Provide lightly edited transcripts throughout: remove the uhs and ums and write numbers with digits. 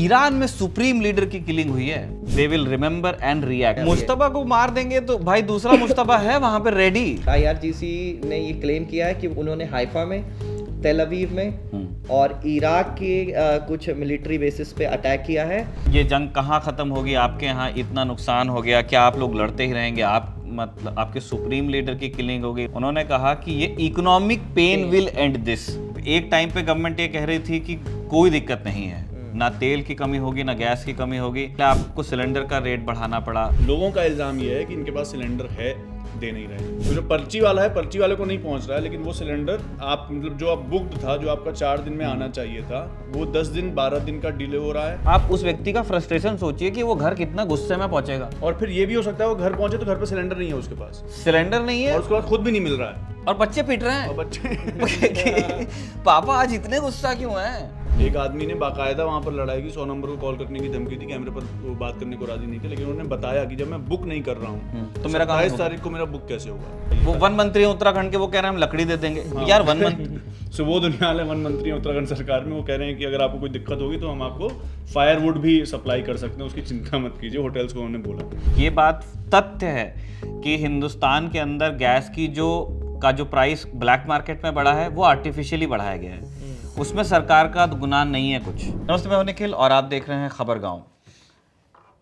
Iran में supreme leader की killing हुई है। They will remember and react. Mushtaba को मार देंगे तो भाई दूसरा मुश्तबा है वहां पे रेडी। IRGC ने ये क्लेम किया है कि उन्होंने हाइफा में, तेल अवीव में और इराक के कुछ मिलिट्री बेसिस पे अटैक किया है। ये जंग कहाँ खत्म होगी? आपके यहाँ इतना नुकसान हो गया, क्या आप लोग लड़ते ही रहेंगे? आप मतलब आपके सुप्रीम लीडर की किलिंग होगी। उन्होंने कहा कि ये economic pain will end this. एक टाइम पे गवर्नमेंट ये कह रही थी कि कोई दिक्कत नहीं है, ना तेल की कमी होगी ना गैस की कमी होगी, आपको सिलेंडर का रेट बढ़ाना पड़ा। लोगों का इल्जाम ये है कि इनके पास सिलेंडर है, दे नहीं रहे। तो जो पर्ची वाला है, पर्ची वाले को नहीं पहुंच रहा है, लेकिन वो सिलेंडर आप मतलब जो आप बुक्ड था, जो आपका 4 दिन में आना चाहिए था, वो 10 दिन 12 दिन का डिले हो रहा है। आप उस व्यक्ति का फ्रस्ट्रेशन सोचिए कि वो घर कितना गुस्से में पहुंचेगा। और फिर ये भी हो सकता है वो घर पहुंचे तो घर पे सिलेंडर नहीं है उसके पास, सिलेंडर नहीं है और उसके बाद खुद भी नहीं मिल रहा है, और बच्चे पीट रहे हैं और बच्चे पापा आज इतने गुस्सा क्यों हैं? एक आदमी ने बाकायदा वहाँ पर लड़ाई की, 100 नंबर को कॉल करने की धमकी दी, कैमरे पर वो बात करने को राजी नहीं थे, लेकिन उन्होंने बताया कि जब मैं बुक नहीं कर रहा हूँ तो मेरा काम 27 तारीख को मेरा बुक कैसे होगा। वो वन मंत्री है उत्तराखंड के, वो कह रहे हैं हम लकड़ी दे देंगे। यार वन मंत्री सो वो दुनिया वाले वन मंत्री हैं उत्तराखंड सरकार में, वो कह रहे हैं कि अगर आपको कोई दिक्कत होगी तो हम आपको फायरवुड भी सप्लाई कर सकते हैं, उसकी चिंता मत कीजिए, होटल्स को उन्होंने बोला। ये बात तथ्य है कि हिंदुस्तान के अंदर गैस की जो प्राइस ब्लैक मार्केट में बढ़ा है वो आर्टिफिशियली बढ़ाया गया है, उसमें सरकार का गुनाह नहीं है कुछ। नमस्ते, मैं हूं निखिल और आप देख रहे हैं खबर गांव।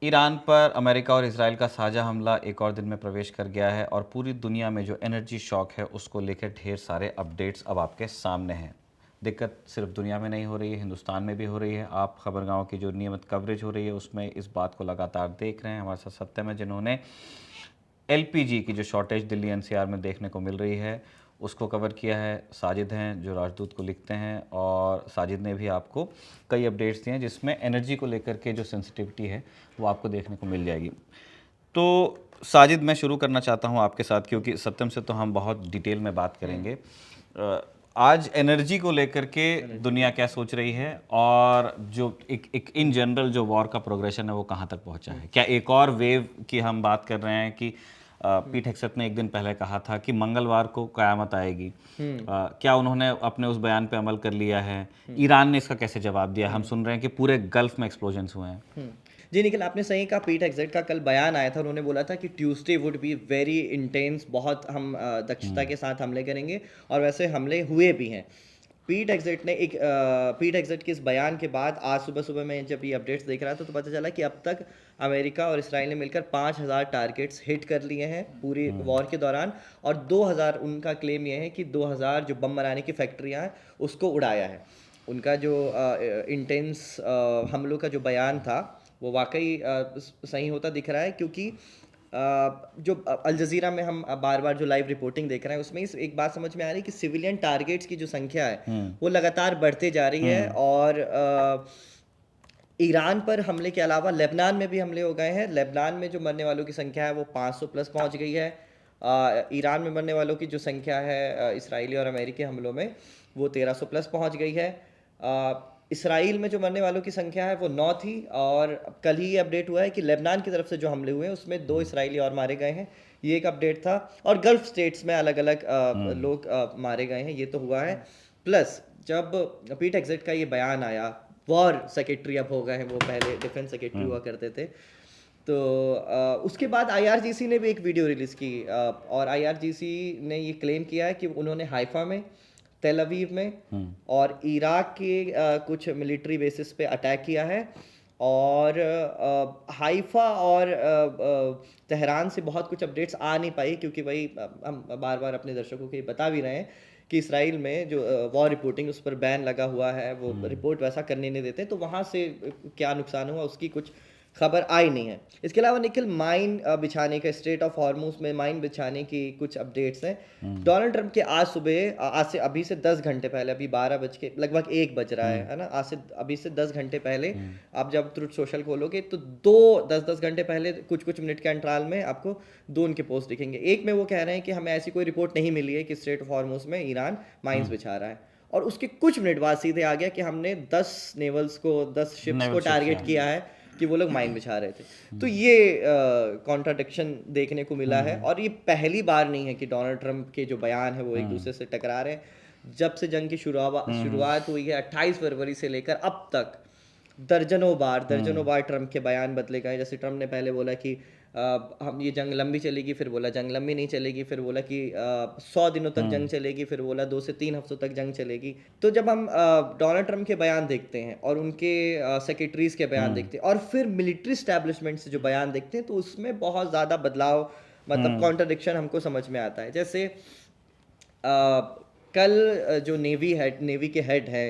ईरान पर अमेरिका और इजराइल का साझा हमला एक और दिन में प्रवेश कर गया है और पूरी दुनिया में जो एनर्जी शॉक है उसको लेकर ढेर सारे अपडेट्स अब आपके सामने हैं। दिक्कत सिर्फ दुनिया में नहीं हो रही है, हिंदुस्तान में भी हो रही है। आप खबर गांव की जो नियमित कवरेज हो रही है उसमें इस बात को लगातार देख रहे हैं। हमारे साथ सत्यम है, जिन्होंने LPG की जो शॉर्टेज दिल्ली NCR में देखने को मिल रही है उसको कवर किया है। साजिद हैं जो राजदूत को लिखते हैं, और साजिद ने भी आपको कई अपडेट्स दिए हैं जिसमें एनर्जी को लेकर के जो सेंसिटिविटी है वो आपको देखने को मिल जाएगी। तो साजिद, मैं शुरू करना चाहता हूं आपके साथ, क्योंकि सत्यम से तो हम बहुत डिटेल में बात करेंगे। आज एनर्जी को लेकर के दुनिया क्या सोच रही है, और जो एक इन जनरल जो वॉर का प्रोग्रेशन है वो कहाँ तक पहुँचा है? क्या एक और वेव की हम बात कर रहे हैं कि पीट हेग्सेथ ने एक दिन पहले कहा था कि मंगलवार को क़यामत आएगी, क्या उन्होंने अपने उस बयान पे अमल कर लिया है? ईरान ने इसका कैसे जवाब दिया? हम सुन रहे हैं कि पूरे गल्फ में एक्सप्लोजन्स हुए हैं। जी निखिल, आपने सही कहा। पीट हेग्सेथ का कल बयान आया था, उन्होंने बोला था कि Tuesday would be very intense, बहुत हम दक्षता के साथ हमले करेंगे, और वैसे हमले हुए भी हैं। पीट हेग्सेथ के इस बयान के बाद आज सुबह सुबह मैं जब ये अपडेट्स देख रहा था तो पता चला कि अब तक अमेरिका और इसराइल ने मिलकर 5000 टारगेट्स हिट कर लिए हैं पूरी वॉर के दौरान, और 2000 उनका क्लेम ये है कि 2000 जो बम बनाने की फैक्ट्रियाँ हैं उसको उड़ाया है। उनका जो इंटेंस हमलों का जो बयान था वो वाकई सही होता दिख रहा है, क्योंकि जो अल जज़ीरा में हम बार बार जो लाइव रिपोर्टिंग देख रहे हैं उसमें इस एक बात समझ में आ रही है कि सिविलियन टारगेट्स की जो संख्या है वो लगातार बढ़ते जा रही है, और ईरान पर हमले के अलावा लेबनान में भी हमले हो गए हैं। लेबनान में जो मरने वालों की संख्या है वो 500 प्लस पहुंच गई है। ईरान में मरने वालों की जो संख्या है इसराइली और अमेरिकी हमलों में वो 1300 प्लस पहुंच गई है। इसराइल में जो मरने वालों की संख्या है वो 9 थी, और कल ही ये अपडेट हुआ है कि लेबनान की तरफ से जो हमले हुए हैं उसमें 2 इसराइली और मारे गए हैं। ये एक अपडेट था, और गल्फ स्टेट्स में अलग अलग लोग मारे गए हैं, ये तो हुआ है। प्लस जब पीट हेग्सेथ का ये बयान आया, वॉर सेक्रेटरी अब हो गए हैं, वो पहले डिफेंस सेक्रेटरी हुआ करते थे, तो उसके बाद IRGC ने भी एक वीडियो रिलीज़ की, और IRGC ने ये क्लेम किया है कि उन्होंने हाइफा में, तेल अवीव में और इराक के कुछ मिलिट्री बेसिस पे अटैक किया है, और हाइफा और तेहरान से बहुत कुछ अपडेट्स आ नहीं पाई, क्योंकि वही हम बार बार अपने दर्शकों को ये बता भी रहे हैं कि इसराइल में जो वॉर रिपोर्टिंग उस पर बैन लगा हुआ है, वो रिपोर्ट वैसा करने नहीं देते, तो वहाँ से क्या नुकसान हुआ उसकी कुछ खबर आई नहीं है। इसके अलावा निखिल, माइन बिछाने का, स्ट्रेट ऑफ हॉर्मुज में माइन बिछाने की कुछ अपडेट्स हैं। डोनाल्ड ट्रंप के आज सुबह, आज से अभी से 10 घंटे पहले, अभी 12 बज के लगभग 1 बज रहा है ना, आज से अभी से 10 घंटे पहले आप जब ट्रुथ सोशल खोलोगे तो 10 घंटे पहले कुछ मिनट के अंतराल में आपको 2 उनके पोस्ट दिखेंगे। एक में वो कह रहे हैं कि हमें ऐसी कोई रिपोर्ट नहीं मिली है कि स्ट्रेट ऑफ हॉर्मुज में ईरान माइंस बिछा रहा है, और उसके कुछ मिनट बाद सीधे आ गया कि हमने 10 नेवल्स को, 10 शिप्स को टारगेट किया है कि वो लोग माइन बिछा रहे थे। तो ये कॉन्ट्राडिक्शन देखने को मिला है, और ये पहली बार नहीं है कि डोनाल्ड ट्रंप के जो बयान है वो एक दूसरे से टकरा रहे हैं। जब से जंग की शुरुआत हुई है 28 फरवरी से लेकर अब तक दर्जनों बार ट्रम्प के बयान बदले गए। जैसे ट्रम्प ने पहले बोला कि हम ये जंग लंबी चलेगी, फिर बोला जंग लंबी नहीं चलेगी, फिर बोला कि 100 दिनों तक जंग चलेगी, फिर बोला 2 से 3 हफ्तों तक जंग चलेगी। तो जब हम डोनाल्ड ट्रम्प के बयान देखते हैं और उनके सेक्रेटरीज के बयान देखते हैं और फिर मिलिट्री स्टैब्लिशमेंट से जो बयान देखते हैं, तो उसमें बहुत ज़्यादा बदलाव, मतलब कॉन्ट्रडिक्शन हमको समझ में आता है। जैसे कल जो नेवी के हेड है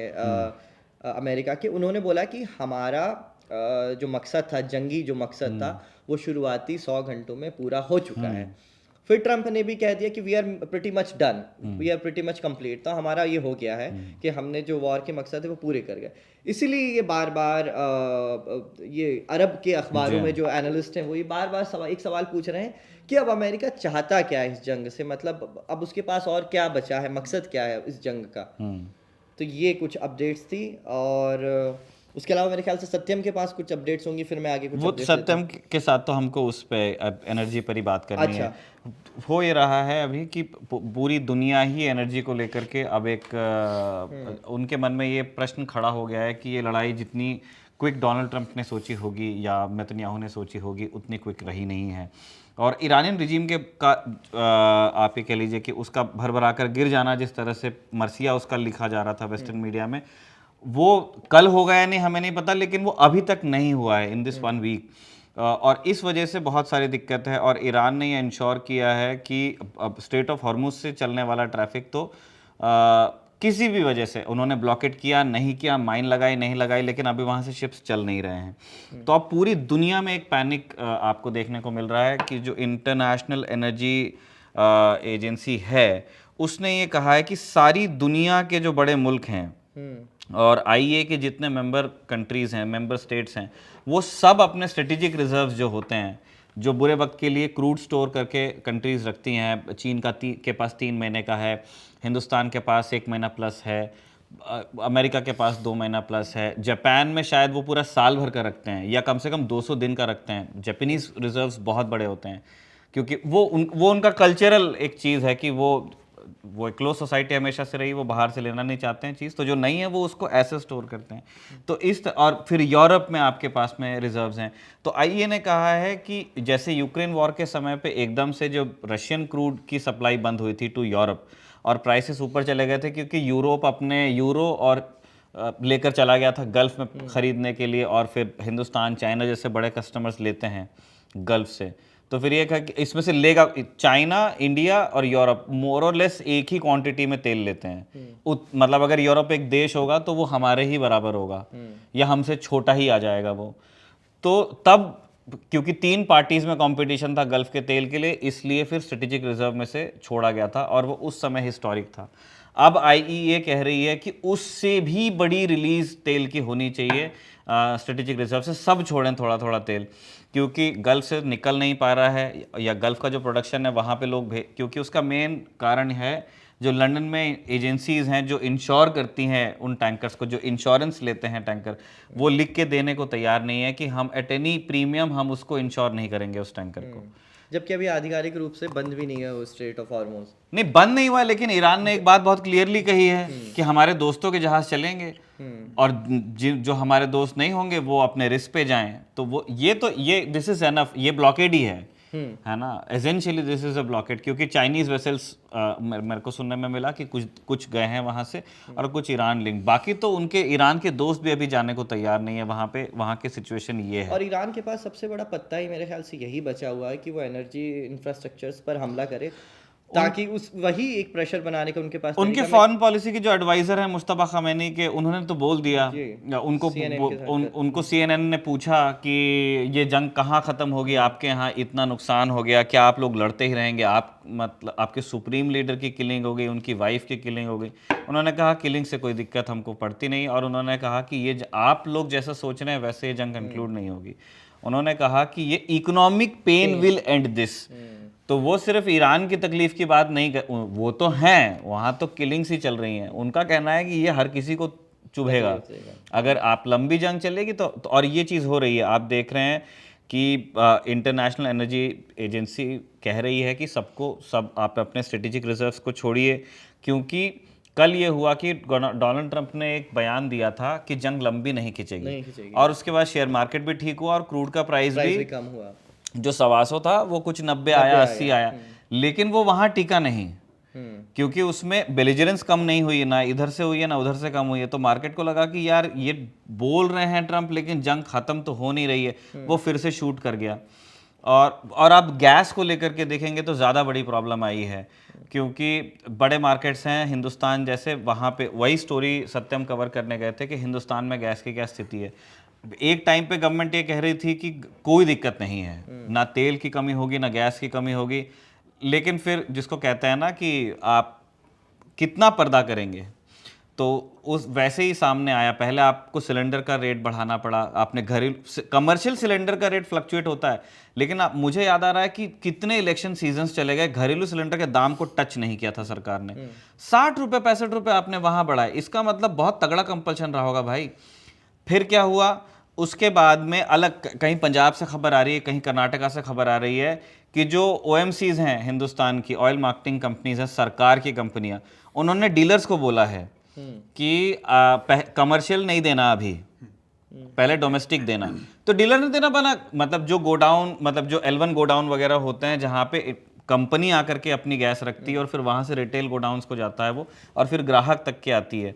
अमेरिका के, उन्होंने बोला कि हमारा जो मकसद था, जंगी जो मकसद था, वो शुरुआती 100 घंटों में पूरा हो चुका है। फिर ट्रम्प ने भी कह दिया कि we are pretty much done, we are pretty much complete, तो हमारा ये हो गया है कि हमने जो वॉर के मकसद है वो पूरे कर गए। इसीलिए ये बार बार ये अरब के अखबारों में जो एनालिस्ट हैं वो ये बार बार एक सवाल पूछ रहे हैं कि अब अमेरिका चाहता क्या है इस जंग से, मतलब अब उसके पास और क्या बचा है, मकसद क्या है इस जंग का। तो ये कुछ अपडेट्स थी, और उसके अलावा मेरे ख्याल से सत्यम के पास कुछ अपडेट्स होंगी, फिर मैं आगे कुछ वो सत्यम के साथ तो हमको उस पे एनर्जी पर ही बात करनी है। हो ये रहा है अभी कि पूरी दुनिया ही एनर्जी को लेकर के अब एक उनके मन में ये प्रश्न खड़ा हो गया है कि ये लड़ाई जितनी क्विक डोनाल्ड ट्रंप ने सोची होगी या नेतन्याहू ने सोची होगी, उतनी क्विक रही नहीं है। और ईरानियन रिजीम के का आप ये कह लीजिए कि उसका भरभरा कर गिर जाना, जिस तरह से मर्सिया उसका लिखा जा रहा था वेस्टर्न मीडिया में, वो कल होगा या नहीं हमें नहीं पता, लेकिन वो अभी तक नहीं हुआ है इन दिस 1 वीक। और इस वजह से बहुत सारी दिक्कत है। और ईरान ने ये इंश्योर किया है कि अब स्ट्रेट ऑफ हॉर्मुज से चलने वाला ट्रैफिक तो किसी भी वजह से उन्होंने ब्लॉकेट किया नहीं किया, माइन लगाई नहीं लगाई, लेकिन अभी वहाँ से शिप्स चल नहीं रहे हैं। तो अब पूरी दुनिया में एक पैनिक आपको देखने को मिल रहा है कि जो इंटरनेशनल एनर्जी एजेंसी है उसने ये कहा है कि सारी दुनिया के जो बड़े मुल्क हैं और आईईए के जितने मेंबर कंट्रीज़ हैं, मेंबर स्टेट्स हैं, वो सब अपने स्ट्रेटेजिक रिजर्व्स जो होते हैं, जो बुरे वक्त के लिए क्रूड स्टोर करके कंट्रीज़ रखती हैं, चीन के पास 3 महीने का है, हिंदुस्तान के पास 1 महीना प्लस है, अमेरिका के पास 2 महीना प्लस है, जापान में शायद वो पूरा साल भर का रखते हैं या कम से कम 200 दिन का रखते हैं। जापानीज़ रिजर्व्स बहुत बड़े होते हैं क्योंकि वो उनका कल्चरल एक चीज़ है कि वो एक क्लोज सोसाइटी हमेशा से रही, वो बाहर से लेना नहीं चाहते हैं चीज़, तो जो नहीं है वो उसको ऐसे स्टोर करते हैं। तो और फिर यूरोप में आपके पास में रिजर्व्स हैं। तो आईईए ने कहा है कि जैसे यूक्रेन वॉर के समय पे एकदम से जो रशियन क्रूड की सप्लाई बंद हुई थी टू यूरोप और प्राइसेस ऊपर चले गए थे क्योंकि यूरोप अपने यूरो और लेकर चला गया था गल्फ में ख़रीदने के लिए, और फिर हिंदुस्तान, चाइना जैसे बड़े कस्टमर्स लेते हैं गल्फ से। तो फिर ये कहा कि इसमें से लेगा चाइना, इंडिया और यूरोप मोर और लेस एक ही क्वांटिटी में तेल लेते हैं। मतलब अगर यूरोप एक देश होगा तो वो हमारे ही बराबर होगा या हमसे छोटा ही आ जाएगा वो। तो तब क्योंकि 3 पार्टीज में कंपटीशन था गल्फ के तेल के लिए, इसलिए फिर स्ट्रेटेजिक रिजर्व में से छोड़ा गया था और वो उस समय हिस्टोरिक था। अब आईईए कह रही है कि उससे भी बड़ी रिलीज तेल की होनी चाहिए स्ट्रेटेजिक रिजर्व से, सब छोड़ें थोड़ा थोड़ा तेल, क्योंकि गल्फ से निकल नहीं पा रहा है या गल्फ का जो प्रोडक्शन है वहाँ पे लोग क्योंकि उसका मेन कारण है जो लंदन में एजेंसीज हैं जो इंश्योर करती हैं उन टैंकर्स को, जो इंश्योरेंस लेते हैं टैंकर, वो लिख के देने को तैयार नहीं है कि हम एट एनी प्रीमियम हम उसको इंश्योर नहीं करेंगे उस टैंकर को। जबकि अभी आधिकारिक रूप से बंद भी नहीं है वो स्ट्रेट ऑफ हॉर्मुज। नहीं, बंद नहीं हुआ, लेकिन ईरान ने एक बात बहुत क्लियरली कही है कि हमारे दोस्तों के जहाज चलेंगे और जो हमारे दोस्त नहीं होंगे वो अपने रिस्क पे जाएं। तो वो ये दिस इज एनफ, ये ब्लॉकेड ही है ना, essentially this is a blockade, क्योंकि चाइनीज वेसल्स मेरे को सुनने में मिला कि कुछ गए हैं वहाँ से और कुछ ईरान लिंक, बाकी तो उनके ईरान के दोस्त भी अभी जाने को तैयार नहीं है वहाँ पे। वहाँ की सिचुएशन ये है। और ईरान के पास सबसे बड़ा पत्ता ही मेरे ख्याल से यही बचा हुआ है कि वो एनर्जी इंफ्रास्ट्रक्चर्स पर हमला करे ताकि वही एक प्रेशर बनाने का उनके पास। उनके फॉरेन पॉलिसी के जो एडवाइजर हैं मुस्तफा खमैनी के, उन्होंने तो बोल दिया, उनको CNN ने पूछा कि ये जंग कहाँ ख़त्म होगी, आपके यहाँ इतना नुकसान हो गया, क्या आप लोग लड़ते ही रहेंगे, आप मतलब आपके सुप्रीम लीडर की किलिंग हो गई, उनकी वाइफ की किलिंग हो गई। उन्होंने कहा किलिंग से कोई दिक्कत हमको पड़ती नहीं, और उन्होंने कहा कि ये आप लोग जैसा सोच रहे हैं वैसे ये जंग कंक्लूड नहीं होगी। उन्होंने कहा कि ये economic pain will end this. तो वो सिर्फ ईरान की तकलीफ की बात नहीं वो तो हैं, वहाँ तो किलिंग्स ही चल रही हैं। उनका कहना है कि ये हर किसी को चुभेगा अगर आप लंबी जंग चलेगी तो और ये चीज़ हो रही है। आप देख रहे हैं कि इंटरनेशनल एनर्जी एजेंसी कह रही है कि सब आप अपने स्ट्रेटेजिक रिजर्व्स को छोड़िए, क्योंकि कल ये हुआ कि डोनाल्ड ट्रंप ने एक बयान दिया था कि जंग लंबी नहीं खिंचेगी और उसके बाद शेयर मार्केट भी ठीक हुआ और क्रूड का प्राइस भी कम हुआ, जो 125 था वो कुछ 90 आया 80 आया, लेकिन वो वहां टिका नहीं क्योंकि उसमें बेलिजरेंस कम नहीं हुई, ना इधर से हुई है ना उधर से कम हुई है। तो मार्केट को लगा कि यार ये बोल रहे हैं ट्रंप लेकिन जंग खत्म तो हो नहीं रही है, वो फिर से शूट कर गया। और अब गैस को लेकर के देखेंगे तो ज़्यादा बड़ी प्रॉब्लम आई है क्योंकि बड़े मार्केट्स हैं हिंदुस्तान जैसे, वहाँ पे वही स्टोरी सत्यम कवर करने गए थे कि हिंदुस्तान में गैस की क्या स्थिति है। एक टाइम पे गवर्नमेंट ये कह रही थी कि कोई दिक्कत नहीं है, ना तेल की कमी होगी ना गैस की कमी होगी, लेकिन फिर जिसको कहते हैं ना कि आप कितना पर्दा करेंगे, तो उस वैसे ही सामने आया। पहले आपको सिलेंडर का रेट बढ़ाना पड़ा, आपने घरेलू कमर्शियल सिलेंडर का रेट फ्लक्चुएट होता है, लेकिन मुझे याद आ रहा है कि कितने इलेक्शन सीजन्स चले गए, घरेलू सिलेंडर के दाम को टच नहीं किया था सरकार ने। 60 रुपये 65 रुपये आपने वहां बढ़ाए, इसका मतलब बहुत तगड़ा कंपल्शन रहा होगा भाई। फिर क्या हुआ उसके बाद में, अलग कहीं पंजाब से खबर आ रही है, कहीं कर्नाटका से खबर आ रही है कि जो OMCs हैं हिंदुस्तान की, ऑयल मार्केटिंग कंपनीज हैं, सरकार की कंपनियां, उन्होंने डीलर्स को बोला है कि कमर्शियल नहीं देना अभी, पहले डोमेस्टिक देना। तो डीलर ने देना बना, मतलब जो गोडाउन, मतलब जो L1 गोडाउन वगैरह होते हैं जहाँ पे कंपनी आकर के अपनी गैस रखती है और फिर वहाँ से रिटेल गोडाउन्स को जाता है वो, और फिर ग्राहक तक के आती है,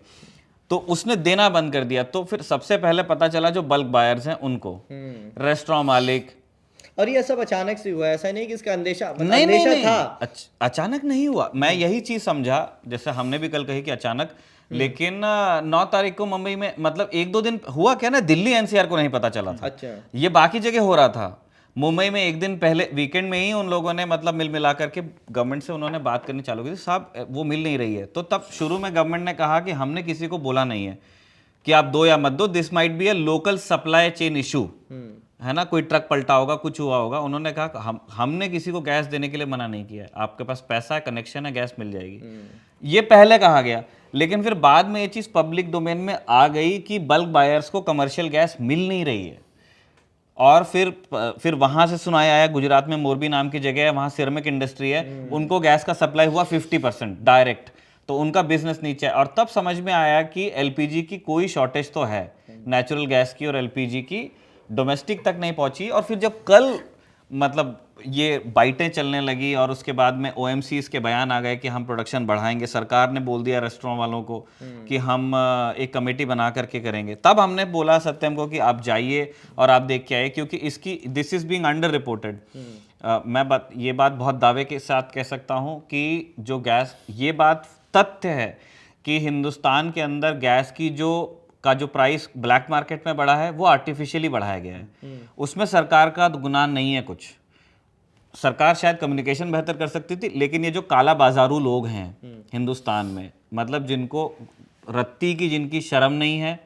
तो उसने देना बंद कर दिया। तो फिर सबसे पहले पता चला जो बल्क बायर्स हैं उनको, रेस्टोरेंट मालिक। और ये सब अचानक से हुआ, ऐसा नहीं कि इसका अंदेशा नहीं, था। अचानक नहीं हुआ। मैं यही चीज समझा, जैसे हमने भी कल कही कि अचानक, लेकिन 9 तारीख को मुंबई में, मतलब 1-2 दिन हुआ क्या ना, दिल्ली NCR को नहीं पता चला था। अच्छा, ये बाकी जगह हो रहा था। मुंबई में एक दिन पहले वीकेंड में ही उन लोगों ने मतलब मिल मिला करके गवर्नमेंट से उन्होंने बात करनी चालू की थी, साहब वो मिल नहीं रही है। तो तब शुरू में गवर्नमेंट ने कहा कि हमने किसी को बोला नहीं है कि आप दो या मत दो, this might be a local supply chain issue, है ना, कोई ट्रक पलटा होगा, कुछ हुआ होगा। उन्होंने कहा हमने किसी को गैस देने के लिए मना नहीं किया है, आपके पास पैसा है, कनेक्शन है, गैस मिल जाएगी। ये पहले कहा गया, लेकिन फिर बाद में ये चीज़ पब्लिक डोमेन में आ गई कि बल्क बायर्स को कमर्शियल गैस मिल नहीं रही है। और फिर वहां से सुनाया आया, गुजरात में मोरबी नाम की जगह है, वहां सिरेमिक इंडस्ट्री है, उनको गैस का सप्लाई हुआ 50% डायरेक्ट, तो उनका बिजनेस नीचे है। और तब समझ में आया कि LPG की कोई शॉर्टेज तो है, नेचुरल गैस की और LPG की डोमेस्टिक तक नहीं पहुंची। और फिर जब कल मतलब ये बाइटें चलने लगी और उसके बाद में OMCs के बयान आ गए कि हम प्रोडक्शन बढ़ाएंगे, सरकार ने बोल दिया रेस्टोरेंट वालों को कि हम एक कमेटी बना करके करेंगे, तब हमने बोला सत्यम को कि आप जाइए और आप देख के आइए, क्योंकि इसकी this is being under reported. ये बात बहुत दावे के साथ कह सकता हूँ कि जो गैस, ये बात तथ्य है कि हिंदुस्तान के अंदर गैस की जो प्राइस ब्लैक मार्केट में बढ़ा है वो आर्टिफिशियली बढ़ाया गया है। उसमें सरकार का गुनाह नहीं है कुछ, सरकार शायद कम्युनिकेशन बेहतर कर सकती थी, लेकिन ये जो काला बाजारू लोग हैं हिंदुस्तान में, मतलब जिनको रत्ती की, जिनकी शर्म नहीं है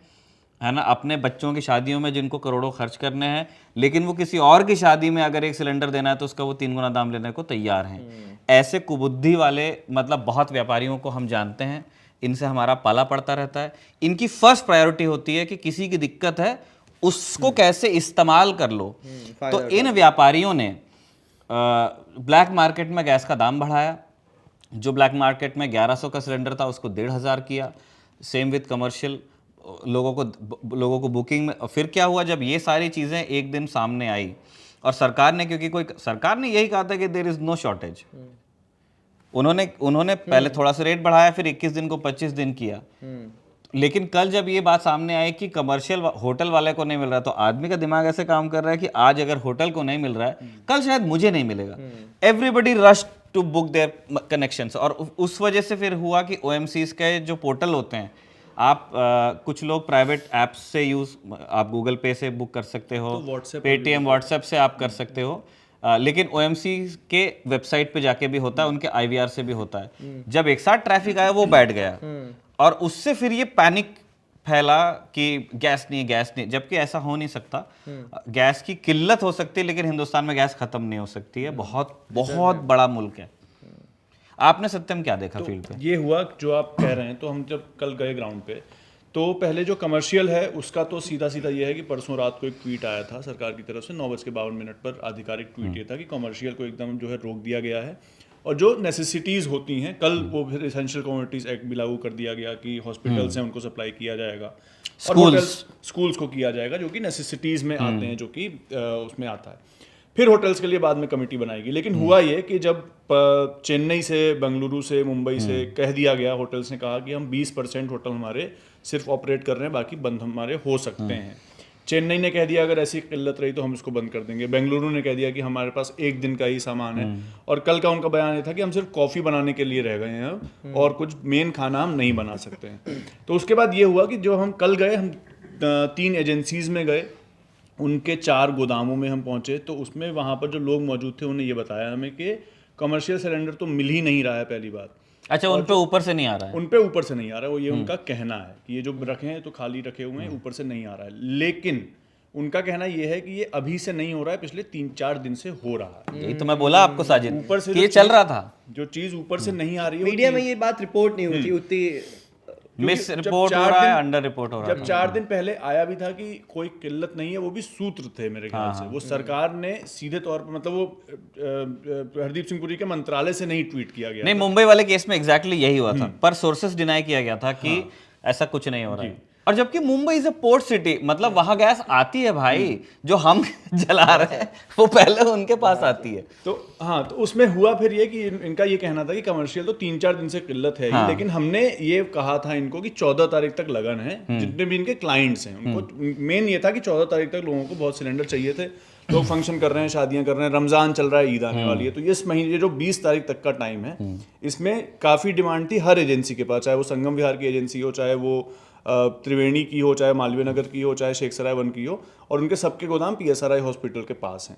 ना, अपने बच्चों की शादियों में जिनको करोड़ों खर्च करने हैं, लेकिन वो किसी और की शादी में अगर एक सिलेंडर देना है तो उसका वो 3 गुना दाम लेने को तैयार हैं। ऐसे कुबुद्धि वाले मतलब बहुत व्यापारियों को हम जानते हैं, इनसे हमारा पाला पड़ता रहता है। इनकी फर्स्ट प्रायोरिटी होती है कि किसी की दिक्कत है उसको कैसे इस्तेमाल कर लो। तो इन व्यापारियों ने ब्लैक मार्केट में गैस का दाम बढ़ाया, जो ब्लैक मार्केट में 1100 का सिलेंडर था उसको 1500 किया, सेम विद कमर्शियल लोगों को बुकिंग में। फिर क्या हुआ, जब ये सारी चीज़ें एक दिन सामने आई और सरकार ने, क्योंकि सरकार ने यही कहा था कि देयर इज़ नो शॉर्टेज, उन्होंने पहले थोड़ा सा रेट बढ़ाया, फिर 21 दिन को 25 दिन किया। लेकिन कल जब ये बात सामने आई कि कमर्शियल होटल वाले को नहीं मिल रहा, तो आदमी का दिमाग ऐसे काम कर रहा है कि आज अगर होटल को नहीं मिल रहा है, कल शायद मुझे नहीं मिलेगा। Everybody rush to book their connections. और उस वजह से फिर हुआ कि OMCs के जो पोर्टल होते हैं, आप कुछ लोग प्राइवेट ऐप्स से आप गूगल पे से बुक कर सकते हो, तो पेटीएम व्हाट्सएप से आप कर सकते हो, लेकिन OMC के वेबसाइट पे जाके भी होता है, उनके IVR से भी होता है। जब एक साथ ट्रैफिक आया वो बैठ गया और उससे फिर ये पैनिक फैला कि गैस नहीं, जबकि ऐसा हो नहीं सकता। गैस की किल्लत हो सकती है लेकिन हिंदुस्तान में गैस खत्म नहीं हो सकती है। बहुत बहुत बड़ा मुल्क है। आपने सत्यम क्या देखा फील्ड पे? ये हुआ जो आप कह रहे हैं, तो हम जब कल गए ग्राउंड पे, तो पहले जो कमर्शियल है उसका तो सीधा सीधा ये है कि परसों रात को एक ट्वीट आया था सरकार की तरफ से, 9:52 पर आधिकारिक ट्वीट ये था कि कमर्शियल को एकदम जो है रोक दिया गया है और जो नेसेसिटीज़ होती हैं, कल वो फिर एसेंशियल कमोडिटीज एक्ट भी लागू कर दिया गया कि हॉस्पिटल्स हैं उनको सप्लाई किया जाएगा, और स्कूल्स को किया जाएगा जो कि नेसेसिटीज़ में आते हैं, जो कि उसमें आता है। फिर होटल्स के लिए बाद में कमेटी बनाएगी। लेकिन हुआ ये कि जब चेन्नई से, बेंगलुरु से, मुंबई से कह दिया गया, होटल्स ने कहा कि हम 20% होटल हमारे सिर्फ ऑपरेट कर रहे हैं, बाकी बंद हमारे हो सकते हैं। चेन्नई ने कह दिया अगर ऐसी किल्लत रही तो हम इसको बंद कर देंगे। बेंगलुरु ने कह दिया कि हमारे पास एक दिन का ही सामान है, और कल का उनका बयान ये था कि हम सिर्फ कॉफ़ी बनाने के लिए रह गए हैं और कुछ मेन खाना हम नहीं बना सकते हैं। तो उसके बाद ये हुआ कि जो हम कल गए, हम 3 एजेंसीज़ में गए, उनके 4 गोदामों में हम पहुंचे, तो उसमें वहाँ पर जो लोग मौजूद थे उन्हें ये बताया हमें कि कमर्शियल सिलेंडर तो मिल ही नहीं रहा है, पहली बात। अच्छा, उन पे ऊपर से नहीं आ रहा है? उन पे ऊपर से नहीं आ रहा है, वो ये उनका कहना है कि ये जो रखे हैं तो खाली रखे हुए हैं, ऊपर से नहीं आ रहा है। लेकिन उनका कहना ये है कि ये अभी से नहीं हो रहा है, पिछले 3-4 दिन से हो रहा है। यही तो मैं बोला आपको साजिद, ऊपर से ये चल रहा था, जो चीज़ ऊपर से नहीं आ रही है। मीडिया में ये बात रिपोर्ट नहीं हुई थी उतनी, मिस रिपोर्ट हो रहा है, अंडर रिपोर्ट हो रहा है। जब 4 दिन पहले आया भी था कि कोई किल्लत नहीं है, वो भी सूत्र थे मेरे ख्याल से। वो सरकार ने सीधे तौर पर, मतलब वो हरदीप सिंह पुरी के मंत्रालय से नहीं ट्वीट किया गया। नहीं, मुंबई वाले केस में एग्जैक्टली यही हुआ था, पर सोर्सेस डिनाई किया गया था कि ऐसा कुछ नहीं हो रहा है। और जबकि Mumbai is a port city, मतलब वहां गैस आती है भाई, जो हम जला रहे हैं वो पहले उनके पास आती है। तो हाँ, तो उसमें हुआ फिर ये कि इनका ये कहना था कि कमर्शियल तो 3-4 दिन से किल्लत है ही, लेकिन हमने ये कहा था इनको कि 14 तारीख तक लगन है, जितने भी इनके क्लाइंट्स हैं उनको मेन ये था कि 14 तारीख तक लोगों को बहुत सिलेंडर चाहिए थे। लोग फंक्शन कर रहे हैं, शादियां कर रहे हैं, रमजान चल रहा है, ईद आने वाली है, तो इस महीने जो 20 तारीख तक का टाइम है, इसमें काफ़ी डिमांड थी हर एजेंसी के पास, चाहे वो संगम विहार की एजेंसी हो, चाहे वो त्रिवेणी की हो, चाहे मालवीय नगर की हो, चाहे शेख सराय 1 की हो, और उनके सबके गोदाम PSRI हॉस्पिटल के पास हैं।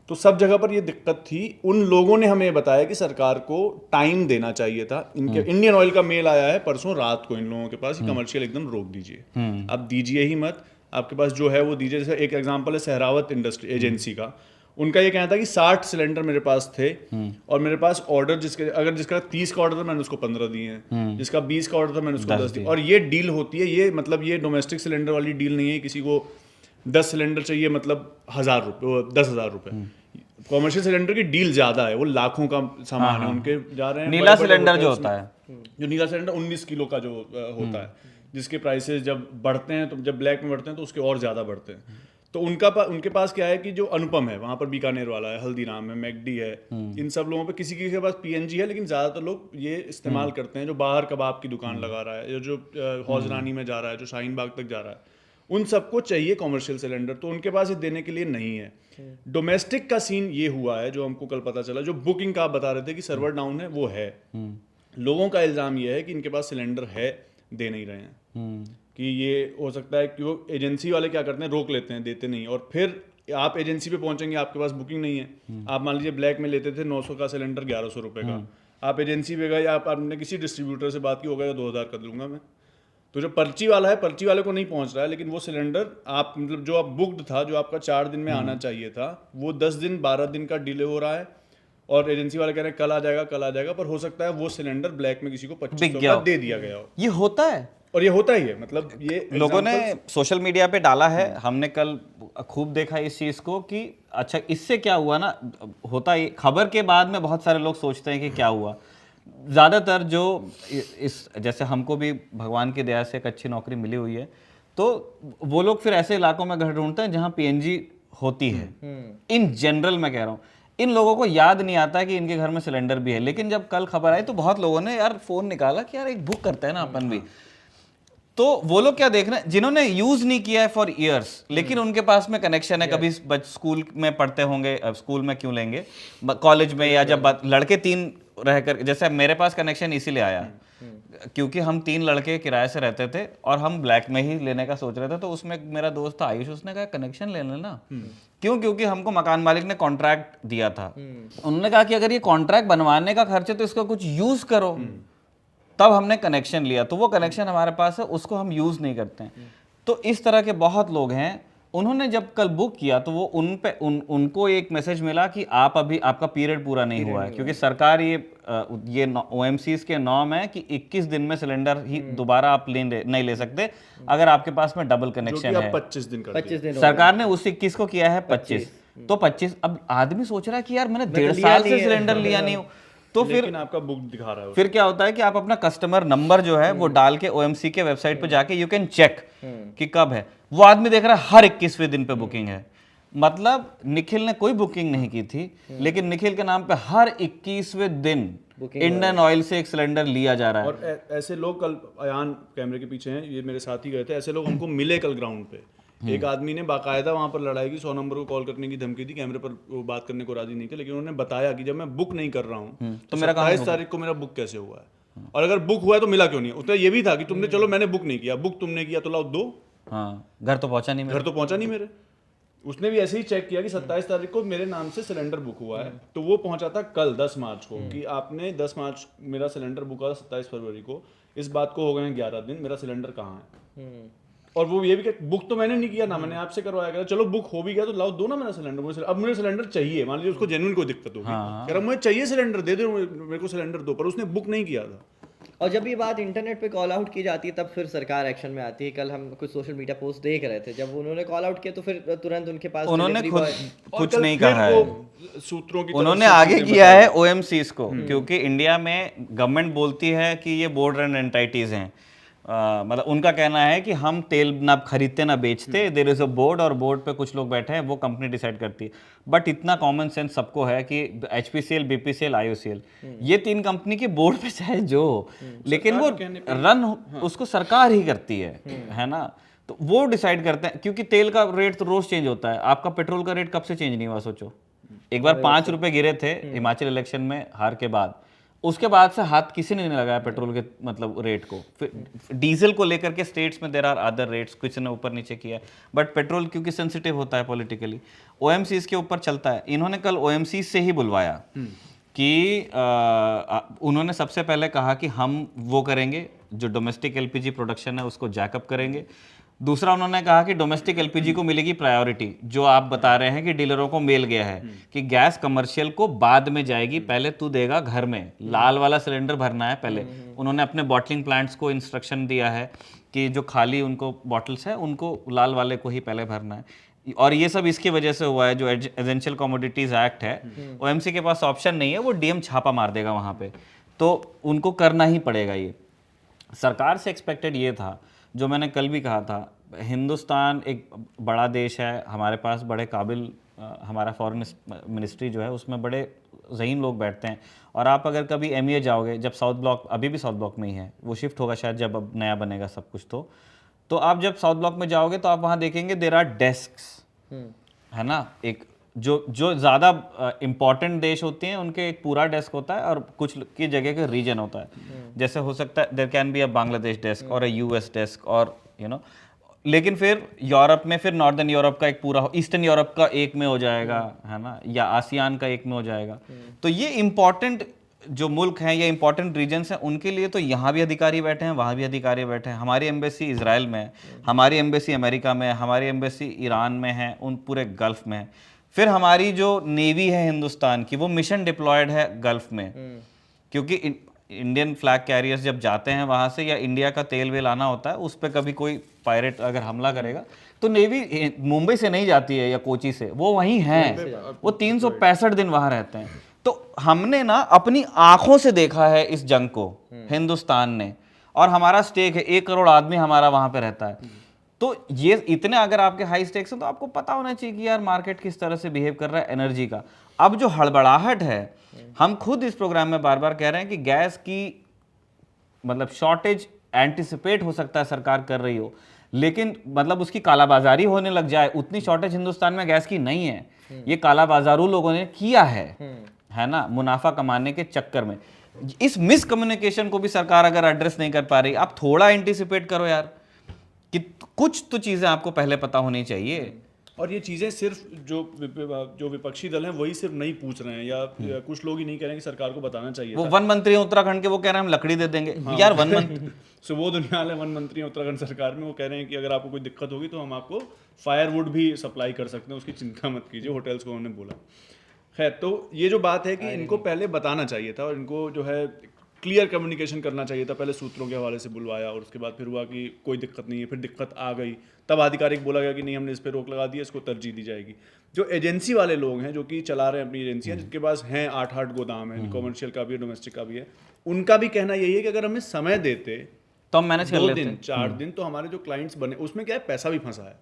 तो सब जगह पर ये दिक्कत थी। उन लोगों ने हमें बताया कि सरकार को टाइम देना चाहिए था। इनके इंडियन ऑयल का मेल आया है परसों रात को इन लोगों के पास, कमर्शियल एकदम रोक दीजिए, अब दीजिए ही मत, आपके पास जो है वो दीजिए। जैसे एक एग्जांपल है सहरावत इंडस्ट्री एजेंसी का, उनका ये कहना था कि 60 सिलेंडर मेरे पास थे, और मेरे पास ऑर्डर जिसका 30 का ऑर्डर था मैंने उसको 15 दिए हैं, जिसका 20 का ऑर्डर था मैंने उसको 10 दिए। और ये डील होती है, ये मतलब ये डोमेस्टिक सिलेंडर वाली डील नहीं है, किसी को 10 सिलेंडर चाहिए मतलब 1000 रुपये, 10,000 रुपये। कॉमर्शियल सिलेंडर की डील ज्यादा है, वो लाखों का सामान है, उनके जा रहे हैं। नीला सिलेंडर जो होता है, जो नीला सिलेंडर 19 किलो का जो होता है, जिसके प्राइसेस जब बढ़ते हैं, तो जब ब्लैक में बढ़ते हैं तो उसके और ज़्यादा बढ़ते हैं। तो उनके पास क्या है कि जो अनुपम है वहाँ पर बीकानेर वाला है, हल्दीराम है, मैकडी है, इन सब लोगों पे किसी के पास PNG है, लेकिन ज़्यादातर लोग ये इस्तेमाल करते हैं। जो बाहर कबाब की दुकान लगा रहा है, जो हौज रानी में जा रहा है, जो शाहीन बाग तक जा रहा है, उन सबको चाहिए कॉमर्शियल सिलेंडर, तो उनके पास ये देने के लिए नहीं है। डोमेस्टिक का सीन ये हुआ है जो हमको कल पता चला, जो बुकिंग का आप बता रहे थे कि सर्वर डाउन है, वो है। लोगों का इल्ज़ाम ये है कि इनके पास सिलेंडर है, दे नहीं रहे हैं, कि ये हो सकता है कि वो एजेंसी वाले क्या करते हैं, रोक लेते हैं, देते नहीं, और फिर आप एजेंसी पे पहुंचेंगे, आपके पास बुकिंग नहीं है। आप मान लीजिए ब्लैक में लेते थे 900 का सिलेंडर 1100 रुपये का, आप एजेंसी पे गए, आपने किसी डिस्ट्रीब्यूटर से बात की, होगा 2000 कर दूंगा मैं। तो जो पर्ची वाला है, पर्ची वाले को नहीं पहुंच रहा है, लेकिन वो सिलेंडर आप मतलब जो आप बुक्ड था, जो आपका 4 दिन में आना चाहिए था, वो 10 दिन 12 दिन का डिले हो रहा है, और एजेंसी वाले कह रहे हैं कल आ जाएगा, कल आ जाएगा, पर हो सकता है वो सिलेंडर ब्लैक में किसी को 2500 का दे दिया गया हो। ये होता है, और ये होता ही है, मतलब ये लोगों ने सोशल मीडिया पे डाला है, हमने कल खूब देखा इस चीज को कि अच्छा इससे क्या हुआ ना, होता है खबर के बाद में बहुत सारे लोग सोचते हैं कि क्या हुआ। ज़्यादातर जो इस जैसे हमको भी भगवान की दया से एक अच्छी नौकरी मिली हुई है, तो वो लोग फिर ऐसे इलाकों में घर ढूंढते हैं जहाँ PNG होती है। इन जनरल मैं कह रहा हूँ, इन लोगों को याद नहीं आता कि इनके घर में सिलेंडर भी है। लेकिन जब कल खबर आई तो बहुत लोगों ने यार फ़ोन निकाला कि यार एक बुक करते हैं ना अपन भी। तो वो लोग क्या देख रहे हैं, जिन्होंने यूज नहीं किया है फॉर ईयर्स, लेकिन उनके पास में कनेक्शन है, कभी स्कूल में पढ़ते होंगे, स्कूल में क्यों लेंगे, कॉलेज में, या जब लड़के 3 रहकर, जैसे मेरे पास कनेक्शन इसीलिए आया क्योंकि हम 3 लड़के किराए से रहते थे और हम ब्लैक में ही लेने का सोच रहे थे। तो उसमें मेरा दोस्त था आयुष, उसने कहा कनेक्शन ले लेना। क्यों? क्योंकि हमको मकान मालिक ने कॉन्ट्रैक्ट दिया था। उन्होंने कहा कि अगर ये कॉन्ट्रैक्ट बनवाने का खर्च है तो इसका कुछ यूज करो, तब हमने कनेक्शन लिया। तो वो कनेक्शन हमारे पास है, उसको हम यूज नहीं करते हैं। तो इस तरह के बहुत लोग हैं। उन्होंने जब कल बुक किया तो वो उनको एक मैसेज मिला कि आप अभी आपका पीरियड पूरा नहीं हुआ है, क्योंकि सरकार ये OMCs के नॉर्म है कि 21 दिन में सिलेंडर ही दोबारा आप नहीं ले सकते अगर आपके पास में डबल कनेक्शन है। 25 दिन सरकार ने उस 21 को किया है 25। तो 25, अब आदमी सोच रहा है कि यार मैंने 1.5 साल से सिलेंडर लिया नहीं, तो फिर लेकिन आपका बुक दिखा रहा है फिर क्या होता है कि आप अपना कस्टमर नंबर जो है वो डाल के ओएमसी के वेबसाइट पे जाके यू कैन चेक कि कब है। वो आदमी देख रहा है हर 21वें दिन पे बुकिंग है। मतलब निखिल ने कोई बुकिंग नहीं की थी, लेकिन निखिल के नाम पे हर 21वें दिन इंडियन ऑयल से एक सिलेंडर लिया जा रहा है। और ऐसे लोग, कल अयान कैमरे के पीछे हैं, ये मेरे साथ ही गए थे, ऐसे लोग हमको मिले कल ग्राउंड पे। एक आदमी ने बाकायदा वहां पर लड़ाई की, 100 नंबर को कॉल करने की धमकी दी, कैमरे पर वो बात करने को राजी नहीं थे, लेकिन उन्होंने बताया कि जब मैं बुक नहीं कर रहा हूँ तो मेरा 27 तारीख को मेरा बुक कैसे हुआ है, और अगर बुक हुआ है तो मिला क्यों नहीं। उसका ये भी था कि तुमने, चलो मैंने बुक नहीं किया, बुक तुमने किया तो लाओ दो। हाँ, घर तो पहुंचा नहीं मेरा। घर तो पहुंचा नहीं मेरे। उसने भी ऐसे ही चेक किया कि 27 तारीख को मेरे नाम से सिलेंडर बुक हुआ है, तो वो पहुंचा था कल 10 मार्च को कि आपने 10 मार्च मेरा सिलेंडर बुक हुआ 27 फरवरी को, इस बात को हो गए 11 दिन, मेरा सिलेंडर कहाँ है। और वो ये भी कि बुक तो मैंने नहीं किया ना, मैंने आपसे करवाया गया, चलो बुक हो भी गया तो लाओ दो ना मेरा सिलेंडर। अब मुझे सिलेंडर चाहिए, मान लीजिए उसको जेन्युइन कोई दिक्कत होगी, कह रहा मुझे चाहिए सिलेंडर, दे दो मेरे को सिलेंडर दो, पर उसने बुक नहीं किया था। और जब ये बात इंटरनेट पे कॉल आउट की जाती है तब फिर सरकार एक्शन में आती है। कल हम कुछ सोशल मीडिया पोस्ट देख रहे थे, जब उन्होंने कॉल आउट किया तो फिर तुरंत उनके पास उन्होंने delivery खुद boy- कुछ नहीं कहा है, सूत्रों की उन्होंने आगे किया है ओएमसीज को, क्योंकि इंडिया में गवर्नमेंट बोलती है कि ये बोर्ड रन एंटाइटीज हैं। मतलब उनका कहना है कि हम तेल ना खरीदते ना बेचते, देयर इज अ बोर्ड, और बोर्ड पे कुछ लोग बैठे हैं, वो कंपनी डिसाइड करती है। बट इतना कॉमन सेंस सबको है कि एचपीसीएल, बीपीसीएल, आईओसीएल, ये 3 कंपनी के बोर्ड पे चाहे जो, लेकिन वो रन उसको सरकार ही करती है ना। तो वो डिसाइड करते हैं, क्योंकि तेल का रेट तो रोज चेंज होता है। आपका पेट्रोल का रेट कब से चेंज नहीं हुआ सोचो। एक बार 5 रुपए गिरे थे हिमाचल इलेक्शन में हार के बाद, उसके बाद से हाथ किसी ने नहीं लगाया पेट्रोल के मतलब रेट को। फिर डीजल को लेकर के स्टेट्स में देयर आर अदर रेट्स, कुछ ने ऊपर नीचे किया, बट पेट्रोल क्योंकि सेंसिटिव होता है पॉलिटिकली, ओएमसीज के ऊपर चलता है। इन्होंने कल ओएमसीज से ही बुलवाया कि उन्होंने सबसे पहले कहा कि हम वो करेंगे, जो डोमेस्टिक एलपीजी प्रोडक्शन है उसको जैकअप करेंगे। दूसरा उन्होंने कहा कि डोमेस्टिक एलपीजी को मिलेगी प्रायोरिटी, जो आप बता रहे हैं कि डीलरों को मेल गया है कि गैस कमर्शियल को बाद में जाएगी, पहले तू देगा घर में, लाल वाला सिलेंडर भरना है पहले। उन्होंने अपने बॉटलिंग प्लांट्स को इंस्ट्रक्शन दिया है कि जो खाली उनको बॉटल्स है उनको लाल वाले को ही पहले भरना है। और ये सब इसकी वजह से हुआ है, जो एसेंशियल कमोडिटीज एक्ट है, ओएमसी के पास ऑप्शन नहीं है, वो डीएम छापा मार देगा वहाँ पे, तो उनको करना ही पड़ेगा। ये सरकार से एक्सपेक्टेड ये था, जो मैंने कल भी कहा था, हिंदुस्तान एक बड़ा देश है, हमारे पास बड़े काबिल हमारा फॉरेन मिनिस्ट्री जो है उसमें बड़े ज़हीन लोग बैठते हैं। और आप अगर कभी एमईए जाओगे, जब साउथ ब्लॉक, अभी भी साउथ ब्लॉक में ही है, वो शिफ्ट होगा शायद जब अब नया बनेगा सब कुछ, तो आप जब साउथ ब्लॉक में जाओगे तो आप वहाँ देखेंगे देयर आर डेस्क्स, है ना। एक जो ज़्यादा इम्पॉर्टेंट देश होते हैं उनके एक पूरा डेस्क होता है, और कुछ की जगह का रीजन होता है। जैसे हो सकता है there can be a Bangladesh desk और अ यूएस डेस्क, और यू नो, लेकिन फिर यूरोप में फिर नॉर्दर्न यूरोप का एक पूरा, ईस्टर्न यूरोप का एक में हो जाएगा, है ना, या आसियान का एक में हो जाएगा। तो ये इम्पॉर्टेंट जो मुल्क हैं या इंपॉर्टेंट रीजन्स हैं, उनके लिए तो यहाँ भी अधिकारी बैठे हैं, वहाँ भी अधिकारी बैठे हैं। हमारी एम्बेसी इजराइल में है, हमारी एम्बेसी अमेरिका में है, हमारी एम्बेसी ईरान में है, उन पूरे गल्फ में है। फिर हमारी जो नेवी है हिंदुस्तान की, वो मिशन डिप्लॉयड है गल्फ में, क्योंकि इंडियन फ्लैग कैरियर्स जब जाते हैं वहाँ से, या इंडिया का तेल वेल आना होता है, उस पर कभी कोई पायरेट अगर हमला करेगा तो नेवी मुंबई से नहीं जाती है या कोची से, वो वहीं हैं, वो 365 दिन वहाँ रहते हैं। तो हमने ना अपनी आंखों से देखा है इस जंग को, हिंदुस्तान ने, और हमारा स्टेक है, 1 करोड़ आदमी हमारा वहाँ पे रहता है। तो ये इतने अगर आपके हाई स्टेक्स हैं तो आपको पता होना चाहिए कि यार मार्केट किस तरह से बिहेव कर रहा है एनर्जी का। अब जो हड़बड़ाहट है, हम खुद इस प्रोग्राम में बार बार कह रहे हैं कि गैस की मतलब शॉर्टेज एंटिसिपेट हो सकता है सरकार कर रही हो, लेकिन मतलब उसकी कालाबाजारी होने लग जाए, उतनी शॉर्टेज हिंदुस्तान में गैस की नहीं है। ये कालाबाजारू लोगों ने किया है ना, मुनाफा कमाने के चक्कर में। इस मिसकम्युनिकेशन को भी सरकार अगर एड्रेस नहीं कर पा रही, आप थोड़ा एंटिसिपेट करो यार, कि कुछ तो चीजें आपको पहले पता होनी चाहिए। और ये चीज़ें सिर्फ जो विपक्षी दल हैं वही सिर्फ नहीं पूछ रहे हैं, या कुछ लोग ही नहीं कह रहे हैं कि सरकार को बताना चाहिए। वो वन मंत्री हैं उत्तराखंड के, वो कह रहे हैं हम लकड़ी दे देंगे। हाँ। यार वन मंत्री सो वो दुनिया वाले वन मंत्री हैं उत्तराखंड सरकार में, वो कह रहे हैं कि अगर आपको कोई दिक्कत होगी तो हम आपको फायरवुड भी सप्लाई कर सकते हैं, उसकी चिंता मत कीजिए, होटल्स को उन्होंने बोला। खैर, तो ये जो बात है कि इनको पहले बताना चाहिए था, और इनको जो है क्लियर कम्युनिकेशन करना चाहिए था, पहले सूत्रों के हवाले से बुलवाया और उसके बाद फिर हुआ कि कोई दिक्कत नहीं है, फिर दिक्कत आ गई, तब आधिकारिक बोला गया कि नहीं हमने इस पर रोक लगा दी है, इसको तरजीह दी जाएगी। जो एजेंसी वाले लोग हैं जो कि चला रहे हैं अपनी एजेंसियां, जिनके पास हैं 8-8 गोदाम है, कॉमर्शियल का भी है, डोमेस्टिक का भी है, उनका भी कहना यही है कि अगर हमें समय देते तो हम मैनेज कर 2 लेते दिन हैं। 4 दिन तो हमारे जो क्लाइंट्स बने, उसमें क्या है पैसा भी फंसा है,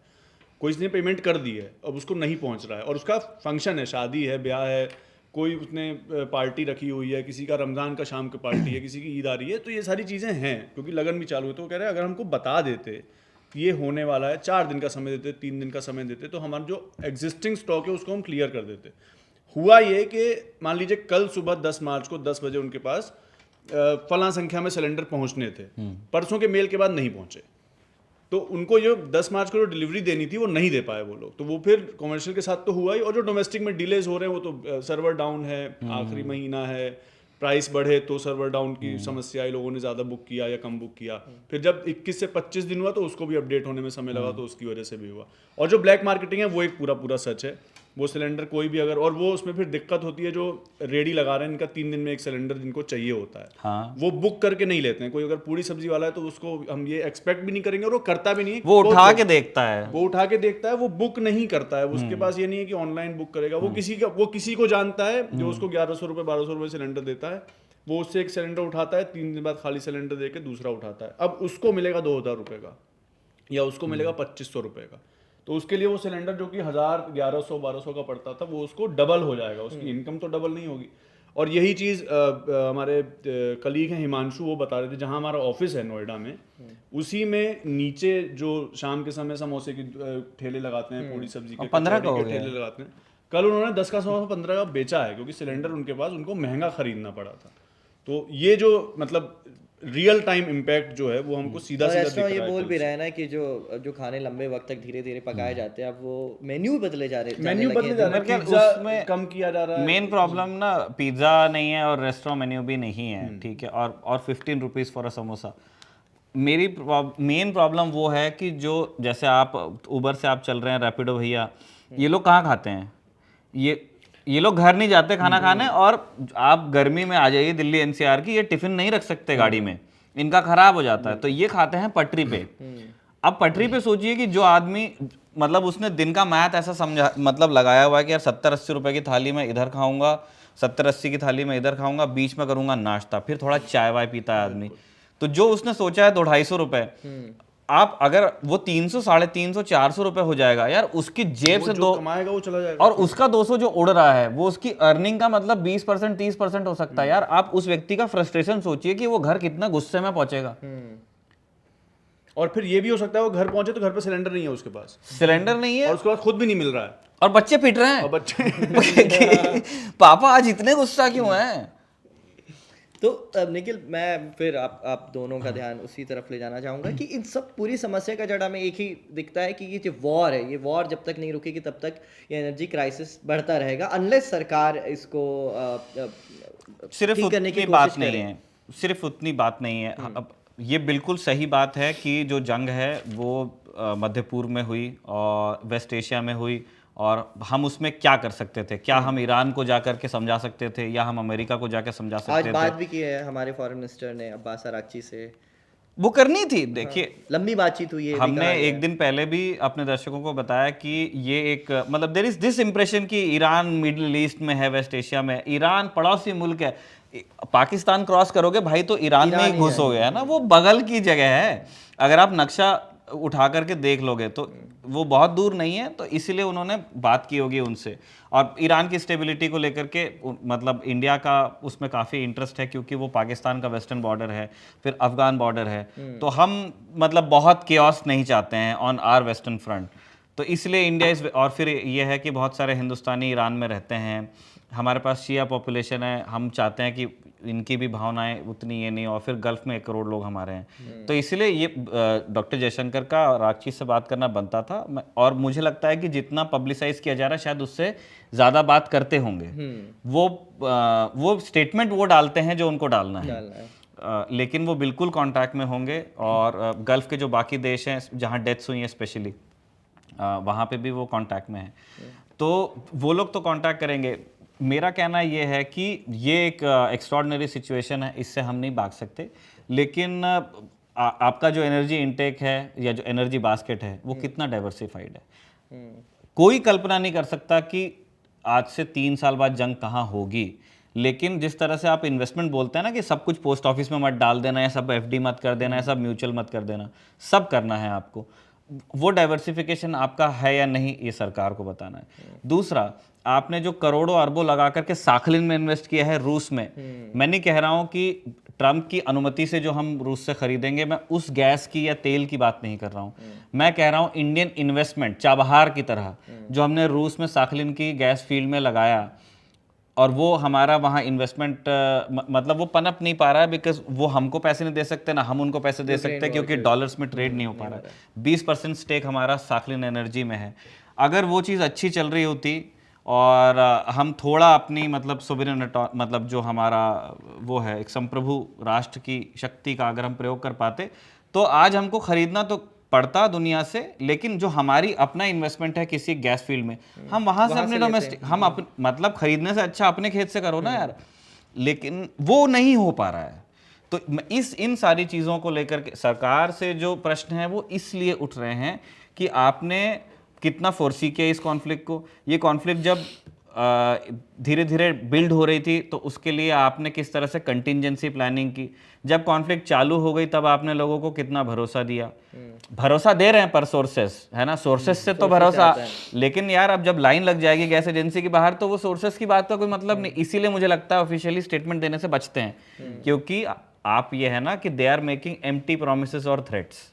कोई इसने पेमेंट कर दी है अब उसको नहीं पहुंच रहा है, और उसका फंक्शन है, शादी है, ब्याह है, कोई उसने पार्टी रखी हुई है, किसी का रमज़ान का शाम की पार्टी है, किसी की ईद आ रही है, तो ये सारी चीज़ें हैं क्योंकि लगन भी चालू है। तो वो कह रहे हैं अगर हमको बता देते कि ये होने वाला है, 4 दिन का समय देते, 3 दिन का समय देते, तो हमारा जो एग्जिस्टिंग स्टॉक है उसको हम क्लियर कर देते। हुआ ये कि मान लीजिए कल सुबह 10 मार्च को 10 बजे उनके पास फलां संख्या में सिलेंडर पहुंचने थे, परसों के मेल के बाद नहीं पहुंचे, तो उनको जो 10 मार्च को जो डिलीवरी देनी थी वो नहीं दे पाए वो लोग, तो वो फिर कमर्शियल के साथ तो हुआ ही, और जो डोमेस्टिक में डिलेज हो रहे हैं वो तो सर्वर डाउन है, आखिरी महीना है, प्राइस बढ़े तो सर्वर डाउन की समस्या है, लोगों ने ज़्यादा बुक किया या कम बुक किया, फिर जब 21 से 25 दिन हुआ तो उसको भी अपडेट होने में समय लगा, तो उसकी वजह से भी हुआ। और जो ब्लैक मार्केटिंग है वो एक पूरा सच है, वो सिलेंडर कोई भी अगर, और वो उसमें फिर दिक्कत होती है जो रेडी लगा रहे हैं, इनका 3 दिन में एक सिलेंडर जिनको चाहिए होता है, हाँ। वो बुक करके नहीं लेते हैं। कोई अगर पूरी सब्जी वाला है तो उसको हम ये एक्सपेक्ट भी नहीं करेंगे और वो करता भी नहीं है, वो उठा के देखता है, वो उठा के देखता है, वो बुक नहीं करता है, उसके पास ये नहीं है कि ऑनलाइन बुक करेगा, वो किसी को जानता है जो उसको 1100 रुपये 1200 रुपये सिलेंडर देता है, वो उससे एक सिलेंडर उठाता है, 3 दिन बाद खाली सिलेंडर देके दूसरा उठाता है, अब उसको मिलेगा 2000 रुपये का या उसको मिलेगा 2500 रुपये का, तो उसके लिए वो सिलेंडर जो कि 1000 1100 1200 का पड़ता था वो उसको डबल हो जाएगा, उसकी इनकम तो डबल नहीं होगी। और यही चीज़ हमारे कलीग हैं हिमांशु, वो बता रहे थे, जहाँ हमारा ऑफिस है नोएडा में, उसी में नीचे जो शाम के समय समोसे की ठेले लगाते हैं, पूरी सब्जी के 15 का हो कचौड़ी के गया ठेले लगाते हैं, कल उन्होंने 10 का समोसा 15 का बेचा है क्योंकि सिलेंडर उनके पास उनको महंगा खरीदना पड़ा था। तो ये जो मतलब रियल टाइम इम्पैक्ट जो है वो हमको सीधा सीधा दिख रेस्टोरेंट रहा ये है। बोल भी रहा है ना कि जो खाने लंबे वक्त तक धीरे धीरे पकाए जाते हैं, अब वो मेन्यू बदले जा रहे, मेन्यू जाने लगे बदले हैं। जा रहा है, मेरे ख्याल पिज्जा उसमें कम किया जा रहा है। मेन प्रॉब्लम ना पिज्ज़ा नहीं है और रेस्टोरेंट मेन्यू भी नहीं है, ठीक है, और 15 रुपीज़ फॉर अ समोसा। मेरी मेन प्रॉब्लम वो है कि जो जैसे आप उबर से आप चल रहे हैं, रैपिडो भैया, ये लोग कहाँ खाते हैं, ये लोग घर नहीं जाते खाना खाने, और आप गर्मी में आ जाइए दिल्ली एनसीआर की, ये टिफिन नहीं रख सकते गाड़ी में, इनका खराब हो जाता है, तो ये खाते हैं पटरी पे। अब पटरी पे सोचिए कि जो आदमी मतलब उसने दिन का मैथ ऐसा समझा मतलब लगाया हुआ है कि यार 70-80 रुपए की थाली में इधर खाऊंगा, 70-80 की थाली में इधर खाऊंगा, बीच में करूंगा नाश्ता, फिर थोड़ा चाय वाय पीता है आदमी, तो जो उसने सोचा है 200-250 रुपए, आप अगर वो 300 350 400 रुपए हो जाएगा यार, उसकी जेब से जो कमाएगा वो चला जाएगा, और उसका 200 जो उड़ रहा है वो उसकी अर्निंग का मतलब 20% 30% हो सकता है यार। आप उस व्यक्ति का फ्रस्ट्रेशन सोचिए कि वो घर कितना गुस्से में पहुंचेगा। और फिर ये भी हो सकता है वो घर पहुंचे तो घर पे सिलेंडर नहीं है उसके पास, सिलेंडर नहीं है और उसके बाद खुद भी नहीं मिल रहा है, और बच्चे पिट रहे हैं, और बच्चे पापा आज इतने गुस्सा क्यों हैं। तो निखिल, मैं फिर आप दोनों का ध्यान उसी तरफ ले जाना चाहूँगा कि इन सब पूरी समस्या का जड़ हमें एक ही दिखता है कि ये जो वॉर है, ये वॉर जब तक नहीं रुकेगी तब तक ये एनर्जी क्राइसिस बढ़ता रहेगा, अनलेस सरकार इसको सिर्फ ठीक करने की उतनी बात कोशिश नहीं करे। है, सिर्फ उतनी बात नहीं है। अब ये बिल्कुल सही बात है कि जो जंग है वो मध्य पूर्व में हुई और वेस्ट एशिया में हुई, और हम उसमें क्या कर सकते थे, क्या हम ईरान को जाकर के समझा सकते थे या हम अमेरिका को जाकर समझा आज सकते बात थे। भी की है हमारे फॉरेन मिनिस्टर ने अब्बास अरागची से, वो करनी थी। देखिए लंबी बातचीत हुई है, हमने एक दिन पहले भी अपने दर्शकों को बताया कि ये एक मतलब देयर इज दिस इंप्रेशन कि ईरान मिडिल ईस्ट में है, वेस्ट एशिया में। ईरान पड़ोसी मुल्क है, पाकिस्तान क्रॉस करोगे भाई तो ईरान में ही घुस हो गया है ना, वो बगल की जगह है। अगर आप नक्शा उठा करके देख लोगे तो वो बहुत दूर नहीं है, तो इसीलिए उन्होंने बात की होगी उनसे। और ईरान की स्टेबिलिटी को लेकर के मतलब इंडिया का उसमें काफ़ी इंटरेस्ट है, क्योंकि वो पाकिस्तान का वेस्टर्न बॉर्डर है, फिर अफगान बॉर्डर है, तो हम मतलब बहुत केओस नहीं चाहते हैं ऑन आर वेस्टर्न फ्रंट, तो इसलिए इंडिया इस। और फिर ये है कि बहुत सारे हिंदुस्तानी ईरान में रहते हैं, हमारे पास शिया पॉपुलेशन है, हम चाहते हैं कि इनकी भी भावनाएं उतनी ये नहीं, और फिर गल्फ में 1 करोड़ लोग हमारे हैं, तो इसलिए ये डॉक्टर जयशंकर का रांची से बात करना बनता था। और मुझे लगता है कि जितना पब्लिसाइज किया जा रहा है शायद उससे ज़्यादा बात करते होंगे। वो स्टेटमेंट वो डालते हैं जो उनको डालना है, लेकिन वो बिल्कुल कॉन्टैक्ट में होंगे। और गल्फ के जो बाकी देश हैं जहाँ डेथ्स हुई हैं स्पेशली, वहाँ पे भी वो कांटेक्ट में है, तो वो लोग तो कांटेक्ट करेंगे। मेरा कहना ये है कि ये एक एक्स्ट्रॉर्डिनरी सिचुएशन है, इससे हम नहीं भाग सकते, लेकिन आपका जो एनर्जी इनटेक है या जो एनर्जी बास्केट है वो कितना डाइवर्सिफाइड है। कोई कल्पना नहीं कर सकता कि आज से 3 साल बाद जंग कहाँ होगी, लेकिन जिस तरह से आप इन्वेस्टमेंट बोलते हैं ना कि सब कुछ पोस्ट ऑफिस में मत डाल देना है, सब एफडी मत कर देना है, सब म्यूचुअल मत कर देना, सब करना है आपको। वो डाइवर्सिफिकेशन आपका है या नहीं ये सरकार को बताना है। दूसरा, आपने जो करोड़ों अरबों लगा करके साखलिन में इन्वेस्ट किया है रूस में, मैं नहीं कह रहा हूं कि ट्रंप की अनुमति से जो हम रूस से खरीदेंगे, मैं उस गैस की या तेल की बात नहीं कर रहा हूं। मैं कह रहा हूं इंडियन इन्वेस्टमेंट चाबहार की तरह जो हमने रूस में साखलिन की गैस फील्ड में लगाया, और वो हमारा वहाँ इन्वेस्टमेंट मतलब वो पनप नहीं पा रहा है, बिकॉज वो हमको पैसे नहीं दे सकते ना हम उनको पैसे दे सकते, क्योंकि डॉलर्स में ट्रेड नहीं हो पा रहा है। 20% स्टेक हमारा साखलिन एनर्जी में है। अगर वो चीज़ अच्छी चल रही होती और हम थोड़ा अपनी मतलब सोवरेन मतलब जो हमारा वो है एक संप्रभु राष्ट्र की शक्ति का अगर हम प्रयोग कर पाते, तो आज हमको खरीदना तो पड़ता दुनिया से, लेकिन जो हमारी अपना इन्वेस्टमेंट है किसी गैस फील्ड में, हम वहां से अपने डोमेस्टिक हम मतलब खरीदने से अच्छा अपने खेत से करो ना यार, लेकिन वो नहीं हो पा रहा है। तो इन सारी चीज़ों को लेकर के सरकार से जो प्रश्न है वो इसलिए उठ रहे हैं कि आपने कितना फोर्सी किया इस कॉन्फ्लिक्ट को। ये कॉन्फ्लिक्ट जब धीरे धीरे बिल्ड हो रही थी तो उसके लिए आपने किस तरह से कंटिंजेंसी प्लानिंग की। जब कॉन्फ्लिक्ट चालू हो गई तब आपने लोगों को कितना भरोसा दिया। भरोसा दे रहे हैं पर सोर्सेस है ना, सोर्सेस से तो भरोसा, लेकिन यार अब जब लाइन लग जाएगी गैस एजेंसी के बाहर तो वो सोर्सेस की बात का कोई मतलब नहीं। इसीलिए मुझे लगता है ऑफिशियली स्टेटमेंट देने से बचते हैं, क्योंकि आप ये है ना कि they are making empty promises और थ्रेट्स।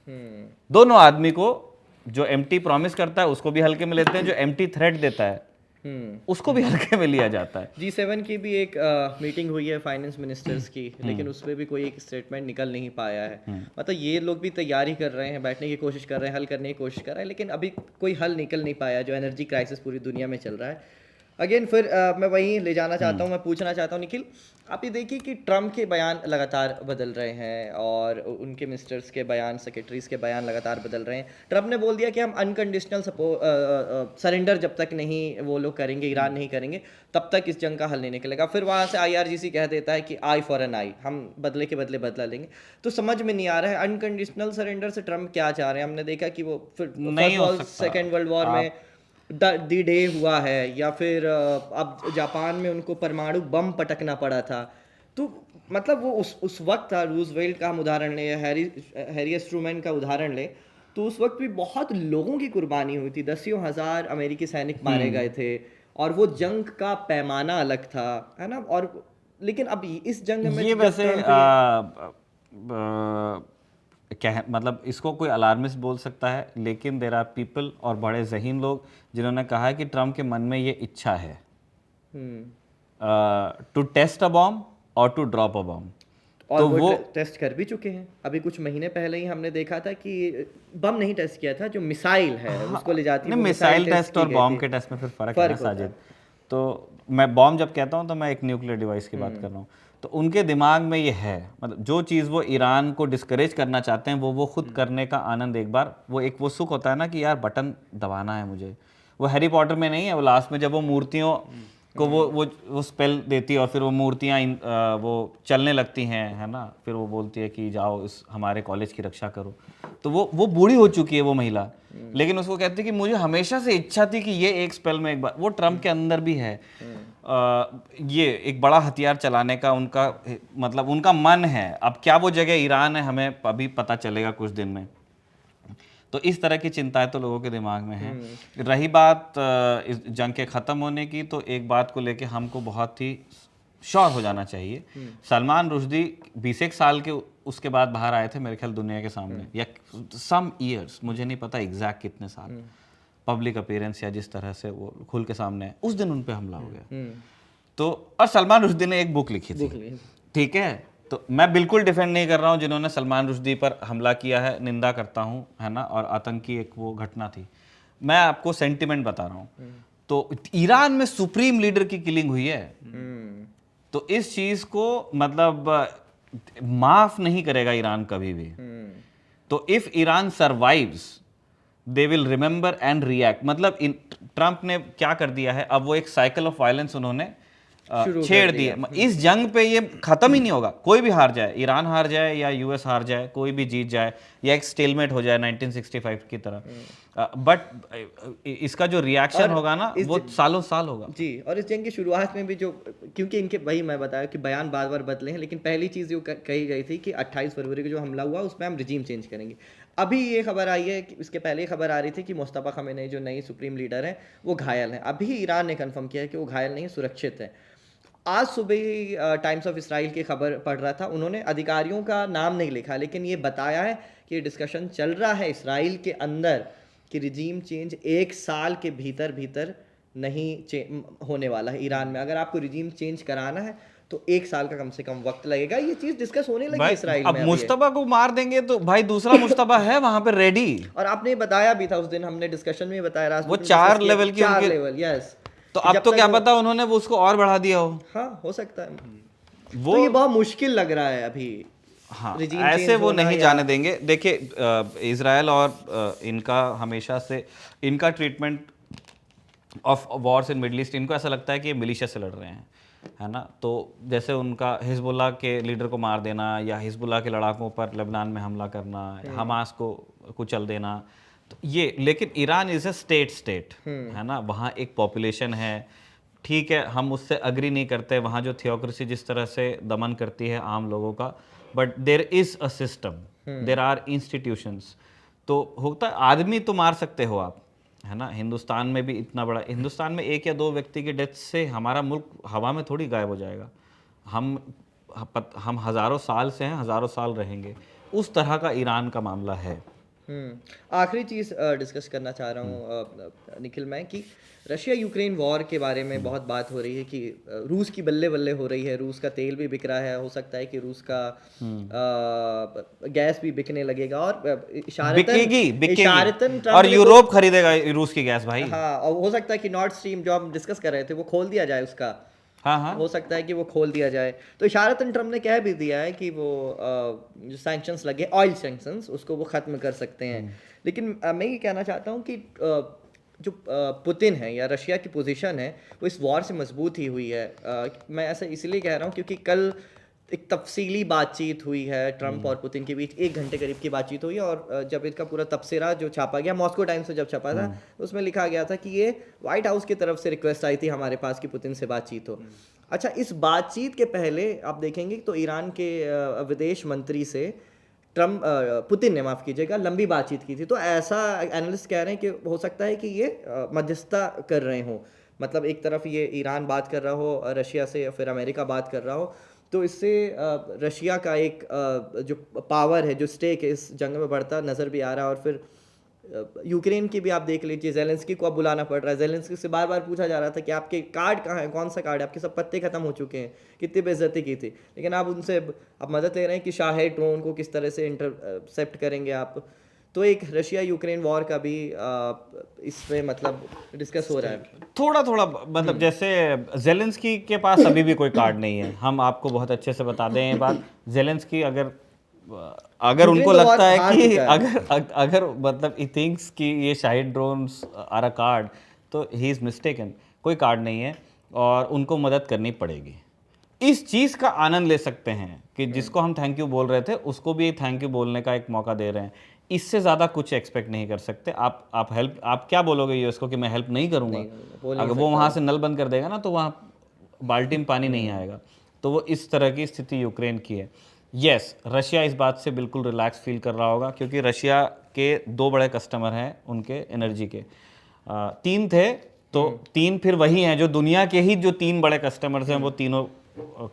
दोनों आदमी को जो एम्प्टी प्रॉमिस करता है उसको भी हल्के में लेते हैं, जो एम्प्टी थ्रेट देता है उसको भी हल्के में लिया जाता है। G7 की भी एक मीटिंग हुई है फाइनेंस मिनिस्टर्स की, लेकिन उसमें भी कोई एक स्टेटमेंट निकल नहीं पाया है। मतलब ये लोग भी तैयारी कर रहे हैं, बैठने की कोशिश कर रहे हैं, हल करने की कोशिश कर रहे हैं, लेकिन अभी कोई हल निकल नहीं पाया जो एनर्जी क्राइसिस पूरी दुनिया में चल रहा है। अगेन फिर मैं वहीं ले जाना चाहता हूँ, मैं पूछना चाहता हूँ निखिल, आप ये देखिए कि ट्रम्प के बयान लगातार बदल रहे हैं और उनके मिनिस्टर्स के बयान, सेक्रेटरीज के बयान लगातार बदल रहे हैं। ट्रम्प ने बोल दिया कि हम अनकंडीशनल सरेंडर जब तक नहीं वो लोग करेंगे, ईरान नहीं करेंगे, तब तक इस जंग का हल नहीं निकलेगा। फिर वहाँ से IRGC कह देता है कि आई फॉर एन आई, हम बदले के बदले बदला लेंगे। तो समझ में नहीं आ रहा है अनकंडीशनल सरेंडर से ट्रम्प क्या चाह रहे हैं। हमने देखा कि वो फिर सेकेंड वर्ल्ड वॉर में डी डे हुआ है, या फिर अब जापान में उनको परमाणु बम पटकना पड़ा था। तो मतलब वो उस वक्त था, रूजवेल्ट का हम उदाहरण लें, हैरी ट्रूमैन का उदाहरण लें, तो उस वक्त भी बहुत लोगों की कुर्बानी हुई थी, 10,000 अमेरिकी सैनिक मारे गए थे, और वो जंग का पैमाना अलग था, है ना। और लेकिन अब इस जंग में ये वैसे क्या मतलब इसको कोई अलार्मिस्ट बोल सकता है, लेकिन देर आर पीपल और बड़े ज़हीन लोग जिन्होंने कहा है कि ट्रम्प के मन में ये इच्छा है टू टेस्ट अ बॉम्ब और टू ड्रॉप अ बॉम्ब। और तो वो टेस्ट कर भी चुके हैं। अभी कुछ महीने पहले ही हमने देखा था कि बम नहीं टेस्ट किया था, जो मिसाइल है उसको ले जाती है। मिसाइल टेस्ट और बॉम्ब के टेस्ट में फिर फर्क है ना साजिद। तो मैं बॉम्ब जब कहता हूँ तो मैं एक न्यूक्लियर डिवाइस की बात कर रहा हूँ। तो उनके दिमाग में ये है, मतलब जो चीज़ वो ईरान को डिस्करेज करना चाहते हैं वो खुद करने का आनंद, एक बार वो सुख होता है ना कि यार बटन दबाना है मुझे। वो हैरी पॉटर में नहीं है, वो लास्ट में जब वो मूर्तियों को वो स्पेल देती है और फिर वो मूर्तियाँ वो चलने लगती हैं, है ना, फिर वो बोलती है कि जाओ इस हमारे कॉलेज की रक्षा करो। तो वो बूढ़ी हो चुकी है वो महिला, लेकिन उसको कहती है कि मुझे हमेशा से इच्छा थी कि ये एक स्पेल में एक बार। वो ट्रम्प के अंदर भी है ये एक बड़ा हथियार चलाने का उनका मतलब उनका मन है। अब क्या वो जगह ईरान है हमें अभी पता चलेगा कुछ दिन में। तो इस तरह की चिंताएं तो लोगों के दिमाग में है। रही बात इस जंग के ख़त्म होने की, तो एक बात को लेके हमको बहुत ही श्योर हो जाना चाहिए। सलमान रुश्दी 21 साल के उसके बाद बाहर आए थे मेरे ख्याल दुनिया के सामने, या सम ईयर्स, मुझे नहीं पता एग्जैक्ट कितने साल, पब्लिक अपीयरेंस या जिस तरह से वो खुल के सामने आए, उस दिन उन पे हमला हो गया। तो और सलमान रुश्दी ने एक बुक लिखी थी, ठीक है। तो मैं बिल्कुल डिफेंड नहीं कर रहा हूँ जिन्होंने सलमान रुश्दी पर हमला किया है, निंदा करता हूँ, है ना, और आतंकी एक वो घटना थी। मैं आपको सेंटिमेंट बता रहा हूँ। तो ईरान में सुप्रीम लीडर की किलिंग हुई है, तो इस चीज को मतलब माफ नहीं करेगा ईरान कभी भी। तो if Iran survives they will remember and react. मतलब ट्रम्प ने क्या कर दिया है, अब वो एक साइकिल ऑफ वायलेंस उन्होंने छेड़ दिए। इस जंग पे ये खत्म ही नहीं होगा, कोई भी हार जाए, ईरान हार जाए या यूएस हार जाए, कोई भी जीत जाए या एक स्टेलमेट हो जाए 1965 की तरह, बट इसका जो रिएक्शन होगा ना वो सालों साल होगा जी। और इस जंग की शुरुआत में भी जो, क्योंकि इनके वही मैं बताया कि बयान बार बार बदले हैं, लेकिन पहली चीज़ जो कही गई थी कि 28 फरवरी को जो हमला हुआ उसमें हम रिजीम चेंज करेंगे। अभी ये खबर आई है कि इसके पहले खबर आ रही थी कि मुस्तफा खमेनी जो नई सुप्रीम लीडर हैं वो घायल हैं। अभी ईरान ने कंफर्म किया है कि वो घायल नहीं, सुरक्षित है। आज सुबह ही टाइम्स ऑफ इसराइल की खबर पढ़ रहा था, उन्होंने अधिकारियों का नाम नहीं लिखा, लेकिन ये बताया है कि डिस्कशन चल रहा है इसराइल के अंदर कि रिजीम चेंज 1 साल के भीतर भीतर नहीं होने वाला है ईरान में। अगर आपको रिजीम चेंज कराना है तो 1 साल का कम से कम वक्त लगेगा। ये चीज डिस्कस होने लगी है इसराइल अब में। मुस्तफा को मार देंगे तो भाई दूसरा मुस्तफा है वहां पे रेडी। और आपने बताया भी था उस दिन, हमने डिस्कशन में बताया, वो 4 लेवल की 4 लेवल, यस। तो अब तो क्या पता उन्होंने वो उसको और बढ़ा दिया हो। हाँ, हो सकता है वो तो ये बहुत मुश्किल लग रहा है अभी। हाँ, ऐसे वो नहीं जाने देंगे। देखिए इजराइल और इनका हमेशा से इनका treatment of Wars in middle east, इनको ऐसा लगता है कि ये मिलिशिया से लड़ रहे हैं, है ना। तो जैसे उनका हिजबुल्लाह के लीडर को मार देना या हिजबुल्लाह के लड़ाकों पर लेबनान में हमला करना, हमास को कुचल देना, तो ये, लेकिन ईरान इज ए स्टेट, है ना। वहाँ एक पॉपुलेशन है, ठीक है, हम उससे अग्री नहीं करते, वहाँ जो थियोक्रेसी जिस तरह से दमन करती है आम लोगों का, but there is a system, there are institutions. तो होता है, आदमी तो मार सकते हो आप, है ना। हिंदुस्तान में भी इतना बड़ा, हिंदुस्तान में 1 या 2 व्यक्ति की डेथ से हमारा मुल्क हवा में थोड़ी गायब हो जाएगा। हम हज़ारों साल से हैं, हज़ारों साल रहेंगे। उस तरह का ईरान का मामला है। आखिरी चीज़ डिस्कस करना चाह रहा हूँ निखिल मैं, कि रशिया यूक्रेन वॉर के बारे में बहुत बात हो रही है कि रूस की बल्ले बल्ले हो रही है, रूस का तेल भी बिक रहा है, हो सकता है कि रूस का गैस भी बिकने लगेगा, और इशारतन और यूरोप खरीदेगा रूस की गैस भाई। हाँ, और हो सकता है कि नॉर्थ स्ट्रीम जो हम डिस्कस कर रहे थे वो खोल दिया जाए उसका। हाँ, हो सकता है कि वो खोल दिया जाए। तो इशारतन ट्रम्प ने कह भी दिया है कि वो जो सैंक्शंस लगे, ऑयल सैंक्शंस, उसको वो ख़त्म कर सकते हैं। लेकिन मैं ये कहना चाहता हूँ कि जो पुतिन है या रशिया की पोजीशन है वो इस वॉर से मजबूत ही हुई है। मैं ऐसा इसलिए कह रहा हूँ क्योंकि कल एक तफसीली बातचीत हुई है ट्रंप और पुतिन के बीच, 1 घंटे करीब की बातचीत हुई, और जब इसका पूरा तबसरा जो छापा गया मॉस्को टाइम्स से जब छपा था, तो उसमें लिखा गया था कि ये व्हाइट हाउस की तरफ से रिक्वेस्ट आई थी हमारे पास कि पुतिन से बातचीत हो। अच्छा, इस बातचीत के पहले आप देखेंगे तो ईरान के विदेश मंत्री से पुतिन ने, माफ़ कीजिएगा, लंबी बातचीत की थी। तो ऐसा एनालिस्ट कह रहे हैं कि हो सकता है कि ये मध्यस्थता कर रहे हों, मतलब एक तरफ ये ईरान बात कर रहा हो रशिया से, या फिर अमेरिका बात कर रहा हो, तो इससे रशिया का एक जो पावर है, जो स्टेक है इस जंग में बढ़ता नज़र भी आ रहा है। और फिर यूक्रेन की भी आप देख लीजिए, जेलेंस्की को अब बुलाना पड़ रहा है। जेलेंस्की से बार बार पूछा जा रहा था कि आपके कार्ड कहाँ हैं, कौन सा कार्ड है, आपके सब पत्ते खत्म हो चुके हैं, कितनी बेइज्जती की थी, लेकिन आप उनसे अब मदद ले रहे हैं कि शाहेद ड्रोन को किस तरह से इंटरसेप्ट करेंगे आप। तो एक रशिया यूक्रेन वॉर का भी इसमें मतलब डिस्कस हो रहा है थोड़ा थोड़ा, मतलब जैसे जेलेंस्की के पास अभी भी कोई कार्ड नहीं है। हम आपको बहुत अच्छे से बता दें ये बात, जेलेंस्की अगर उनको लगता है कि अगर मतलब ही थिंक्स कि ये Shahed drones are a card, तो ही इज़ मिस्टेकन। कोई कार्ड नहीं है और उनको मदद करनी पड़ेगी। इस चीज़ का आनंद ले सकते हैं कि जिसको हम थैंक यू बोल रहे थे उसको भी थैंक यू बोलने का एक मौका दे रहे हैं। इससे ज़्यादा कुछ एक्सपेक्ट नहीं कर सकते। आप हेल्प, आप क्या बोलोगे यूएस को कि मैं हेल्प नहीं करूँगा? अगर वो वहाँ से नल बंद कर देगा ना तो वहाँ बाल्टी में पानी नहीं आएगा। तो वो इस तरह की स्थिति यूक्रेन की है। यस, रशिया इस बात से बिल्कुल रिलैक्स फील कर रहा होगा क्योंकि रशिया के 2 बड़े कस्टमर हैं उनके एनर्जी के। 3 थे तो 3 फिर वही हैं जो दुनिया के ही जो 3 बड़े कस्टमर्स हैं, वो तीनों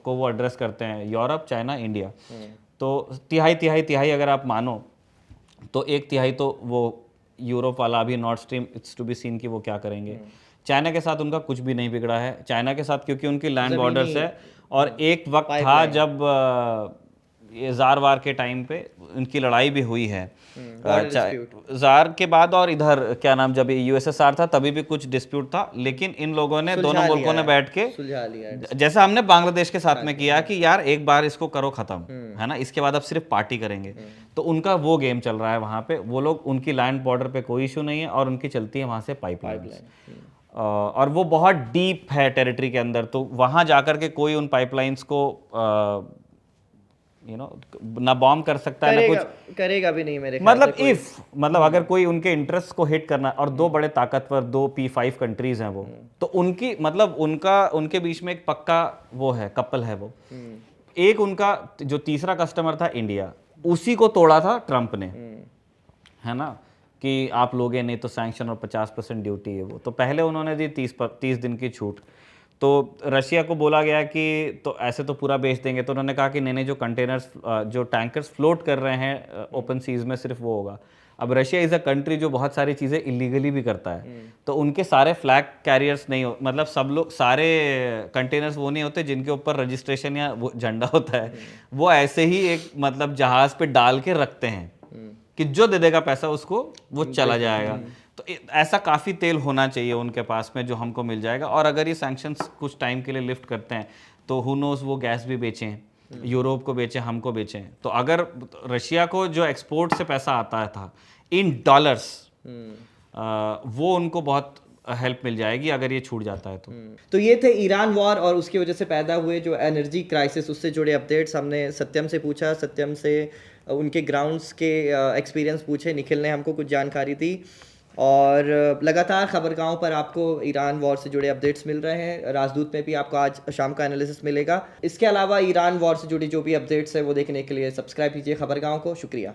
को वो एड्रेस करते हैं, यूरोप, चाइना, इंडिया। तो तिहाई अगर आप मानो तो 1/3 तो वो यूरोप वाला, अभी north stream, it's to be seen कि वो क्या करेंगे। चाइना के साथ उनका कुछ भी नहीं बिगड़ा है। चाइना के साथ क्योंकि उनकी लैंड बॉर्डर्स है, और एक वक्त था जब ये जार वार के टाइम पे उनकी लड़ाई भी हुई है जार के बाद, और इधर क्या नाम, जब यूएसएसआर था तभी भी कुछ डिस्प्यूट था, लेकिन इन लोगों ने, दोनों मुल्कों ने बैठ के, जैसा हमने बांग्लादेश के साथ में किया कि यार एक बार इसको करो खत्म, है ना, इसके बाद अब सिर्फ पार्टी करेंगे। तो उनका वो गेम चल रहा है वहाँ पे। वो लोग, उनकी लैंड बॉर्डर पे कोई इशू नहीं है और उनकी चलती है वहाँ से पाइपलाइन। और वो बहुत डीप है टेरिटरी के अंदर, तो वहाँ जाकर के कोई उन पाइपलाइंस को ना बॉम्ब कर सकता है ना कुछ करेगा भी नहीं मेरे ख्याल मतलब से इफ मतलब अगर कोई उनके इंटरेस्ट को हिट करना, और दो बड़े ताकतवर दो P5 कंट्रीज हैं वो, तो उनकी मतलब उनके बीच में एक पक्का वो है, कपल है वो। एक उनका जो तीसरा कस्टमर था इंडिया, उसी को तोड़ा था ट्रंप ने, है ना, कि आप लोगे नहीं तो सैंक्शन और 50% ड्यूटी है वो, तो पहले उन्होंने दी 30 दिन की छूट। तो रशिया को बोला गया कि तो ऐसे तो पूरा बेच देंगे, तो उन्होंने कहा कि नहीं जो कंटेनर्स जो टैंकर्स फ्लोट कर रहे हैं ओपन सीज में सिर्फ वो होगा। अब रशिया इज़ अ कंट्री जो बहुत सारी चीज़ें इलीगली भी करता है, तो उनके सारे फ्लैग कैरियर्स नहीं हो, मतलब सब लोग सारे कंटेनर्स वो नहीं होते जिनके ऊपर रजिस्ट्रेशन या वो झंडा होता है, वो ऐसे ही एक मतलब जहाज़ पे डाल के रखते हैं कि जो दे देगा पैसा उसको वो चला जाएगा। तो ऐसा काफ़ी तेल होना चाहिए उनके पास में जो हमको मिल जाएगा, और अगर ये सैंक्शंस कुछ टाइम के लिए लिफ्ट करते हैं तो हु नोज़ वो गैस भी बेचें, यूरोप को बेचें, हमको बेचें। तो अगर रशिया को जो एक्सपोर्ट से पैसा आता था इन डॉलर्स, वो उनको बहुत हेल्प मिल जाएगी अगर ये छूट जाता है तो ये थे ईरान वॉर और उसकी वजह से पैदा हुए जो एनर्जी क्राइसिस, उससे जुड़े अपडेट्स हमने सत्यम से पूछा, सत्यम से उनके ग्राउंड्स के एक्सपीरियंस पूछे, निखिल ने हमको कुछ जानकारी दी, और लगातार खबरगाहों पर आपको ईरान वॉर से जुड़े अपडेट्स मिल रहे हैं। राजदूत में भी आपको आज शाम का एनालिसिस मिलेगा। इसके अलावा ईरान वॉर से जुड़ी जो भी अपडेट्स है वो देखने के लिए सब्सक्राइब कीजिए खबरगाहों को। शुक्रिया।